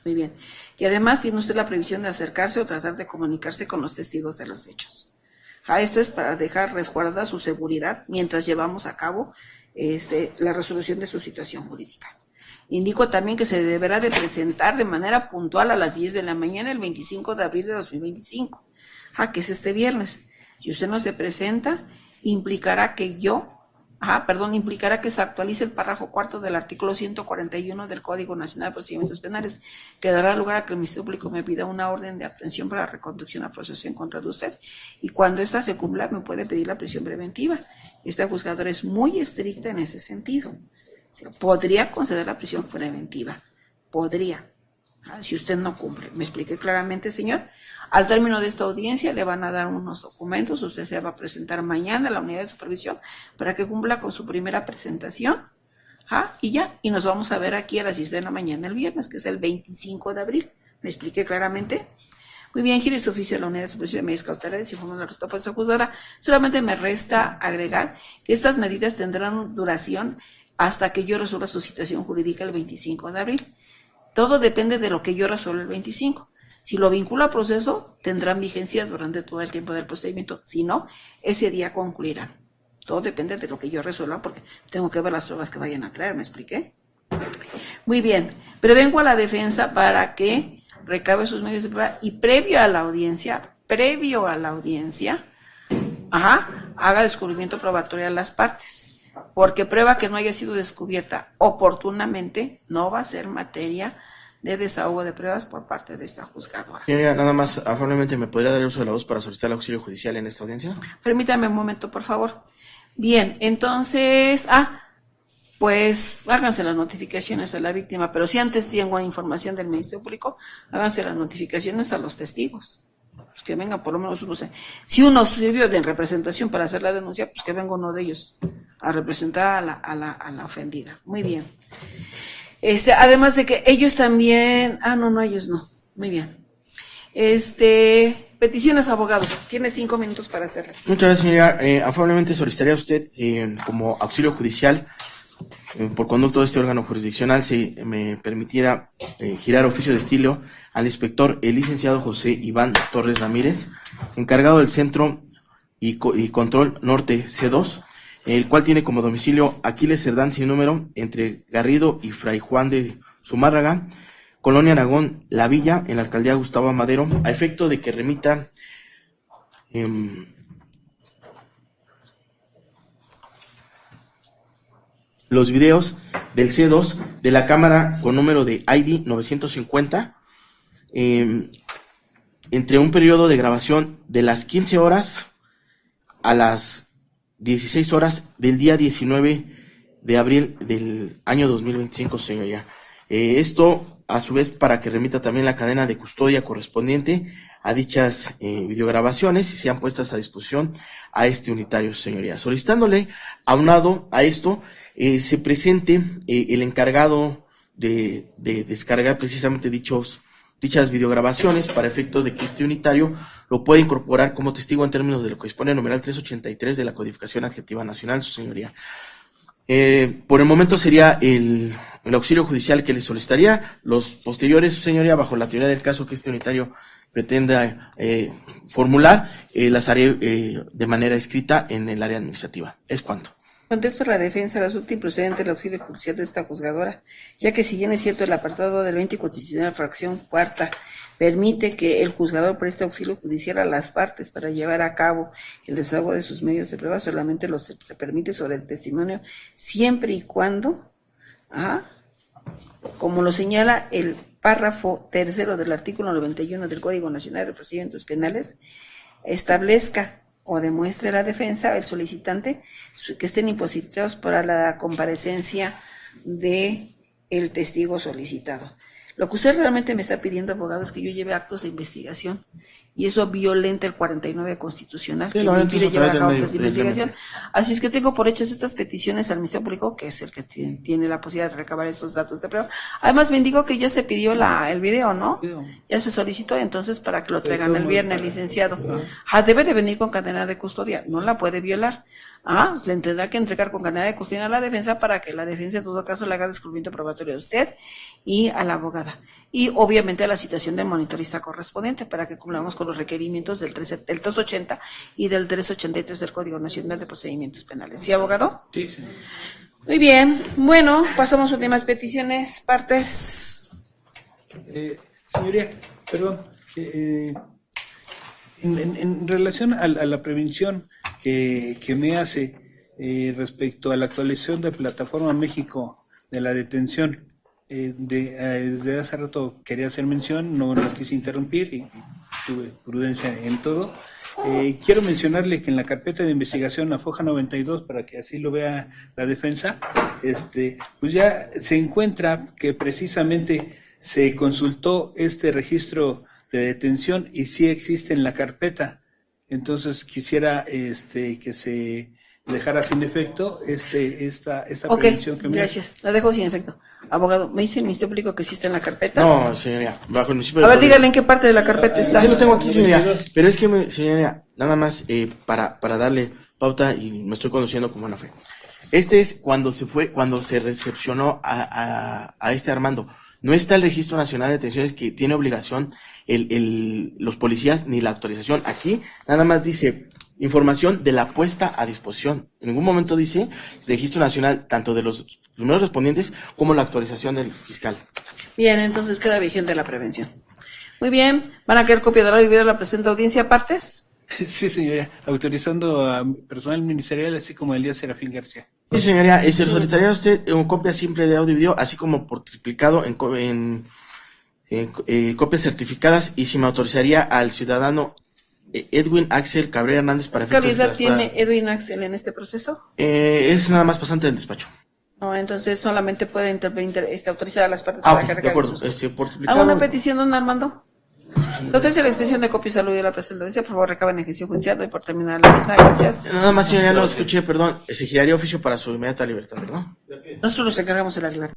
Muy bien. Y además tiene usted la previsión de acercarse o tratar de comunicarse con los testigos de los hechos. Esto es para dejar resguardada su seguridad mientras llevamos a cabo la resolución de su situación jurídica. Indico también que se deberá de presentar de manera puntual a las 10 de la mañana el 25 de abril de 2025, que es este viernes. Si usted no se presenta, implicará que se actualice el párrafo cuarto del artículo 141 del Código Nacional de Procedimientos Penales, que dará lugar a que el Ministerio Público me pida una orden de aprehensión para reconducción a proceso en contra de usted. Y cuando ésta se cumpla, me puede pedir la prisión preventiva. Esta juzgadora es muy estricta en ese sentido. O sea, podría conceder la prisión preventiva. Podría. Si usted no cumple. ¿Me expliqué claramente, señor? Al término de esta audiencia le van a dar unos documentos, usted se va a presentar mañana a la unidad de supervisión para que cumpla con su primera presentación, y nos vamos a ver aquí a las 10 de la mañana el viernes, que es el 25 de abril. ¿Me expliqué claramente? Muy bien, gire su oficio a la unidad de supervisión de medidas cautelares y informa la respuesta juzgadora. Solamente me resta agregar que estas medidas tendrán duración hasta que yo resuelva su situación jurídica el 25 de abril. Todo depende de lo que yo resuelva el 25. Si lo vinculo a proceso, tendrán vigencia durante todo el tiempo del procedimiento. Si no, ese día concluirán. Todo depende de lo que yo resuelva, porque tengo que ver las pruebas que vayan a traer. ¿Me expliqué? Muy bien. Prevengo a la defensa para que recabe sus medios de prueba y previo a la audiencia, haga descubrimiento probatorio a las partes. Porque prueba que no haya sido descubierta oportunamente no va a ser materia de desahogo de pruebas por parte de esta juzgadora. Señoría, nada más, afablemente, ¿me podría dar uso de la voz para solicitar el auxilio judicial en esta audiencia? Permítame un momento, por favor. Bien, entonces, pues háganse las notificaciones a la víctima, pero si antes tengo información del Ministerio Público, háganse las notificaciones a los testigos. Pues que vengan por lo menos uno. Si uno sirvió de representación para hacer la denuncia, pues que venga uno de ellos a representar a la ofendida. Muy bien. Además de que ellos también, no, ellos no. Muy bien. Peticiones, abogado. Tiene 5 minutos para hacerlas. Muchas gracias, señoría. Afablemente solicitaría a usted, como auxilio judicial, por conducto de este órgano jurisdiccional, si me permitiera girar oficio de estilo al inspector, el licenciado José Iván Torres Ramírez, encargado del Centro y Control Norte C2, el cual tiene como domicilio Aquiles Cerdán sin número, entre Garrido y Fray Juan de Zumárraga, Colonia Aragón, La Villa, en la alcaldía Gustavo Amadero, a efecto de que remita los videos del C2 de la cámara con número de ID 950, entre un periodo de grabación de las 15 horas a las 16 horas del día 19 de abril del año 2025, señoría. Esto, a su vez, para que remita también la cadena de custodia correspondiente a dichas videograbaciones y sean puestas a disposición a este unitario, señoría. Solicitándole, aunado a esto, se presente el encargado de descargar precisamente dichas videograbaciones para efecto de que este unitario lo pueda incorporar como testigo en términos de lo que dispone el numeral 383 de la Codificación Adjetiva Nacional, su señoría. Por el momento sería el auxilio judicial que le solicitaría. Los posteriores, su señoría, bajo la teoría del caso que este unitario pretenda formular, las haré de manera escrita en el área administrativa. Es cuanto. Contesto a la defensa del asunto improcedente del auxilio judicial de esta juzgadora, ya que si bien es cierto el apartado del 20 constitucional, fracción cuarta, permite que el juzgador preste auxilio judicial a las partes para llevar a cabo el desahogo de sus medios de prueba, solamente lo se permite sobre el testimonio, siempre y cuando, como lo señala el párrafo tercero del artículo 91 del Código Nacional de Procedimientos Penales, establezca o demuestre la defensa, el solicitante, que estén impositivos para la comparecencia de el testigo solicitado. Lo que usted realmente me está pidiendo, abogado, es que yo lleve actos de investigación, y eso violenta el 49 constitucional, que me impide llevar a cabo actos de investigación. Así es que tengo por hechas estas peticiones al Ministerio Público, que es el que tiene la posibilidad de recabar estos datos de prueba. Además, me indicó que ya se pidió el video, ¿no? Ya se solicitó, entonces, para que lo traigan el viernes, licenciado. Debe de venir con cadena de custodia, no la puede violar. Le tendrá que entregar con cadena de custodia a la defensa para que la defensa en todo caso le haga descubrimiento probatorio a usted y a la abogada. Y obviamente a la citación del monitorista correspondiente para que cumplamos con los requerimientos del 280 y del 383 del Código Nacional de Procedimientos Penales. ¿Sí, abogado? Sí, sí. Muy bien. Bueno, pasamos a últimas peticiones, partes. Señoría, perdón. En relación a la prevención que me hace respecto a la actualización de Plataforma México de la detención, desde hace rato quería hacer mención, no quise interrumpir y tuve prudencia en todo. Quiero mencionarle que en la carpeta de investigación, la foja 92, para que así lo vea la defensa, pues ya se encuentra que precisamente se consultó este registro de detención y sí existe en la carpeta. Entonces quisiera que se dejara sin efecto esta prevención que me gracias, la dejo sin efecto. Abogado, ¿me dice el Ministerio Público que sí está en la carpeta? No, señoría, bajo el municipio. A ver, dígale en qué parte de la carpeta está. Sí lo tengo aquí, señoría, pero es que, señoría, nada más para darle pauta y me estoy conduciendo con buena fe. Es cuando se recepcionó a este Armando. No está el Registro Nacional de Detenciones que tiene obligación los policías ni la autorización. Aquí nada más dice información de la puesta a disposición. En ningún momento dice Registro Nacional, tanto de los primeros respondientes como la autorización del fiscal. Bien, entonces queda vigente la prevención. Muy bien, ¿van a querer copia de la video de la presente audiencia, partes? Sí, señoría, autorizando a personal ministerial, así como Elías Serafín García. Sí, señoría, se solicitaría a usted una copia simple de audio y video, así como por triplicado en copias certificadas, y si me autorizaría al ciudadano Edwin Axel Cabrera Hernández para ¿Qué efectos de calidad la escuadra. tiene Edwin Axel en este proceso? Es nada más pasante del despacho. No, entonces solamente puede intervenir, autorizar a las partes Ah, para ok, que de recarguen acuerdo. sus... Por duplicado. ¿Alguna petición, don Armando? Se autoriza la expedición de copias al oído de la presentación. Por favor, recaben en ejecución judicial. Doy por terminar la misma. Gracias. Nada más, señor, ya lo escuché, perdón. Exigiría oficio para su inmediata libertad, ¿no? Nosotros nos encargamos de la libertad.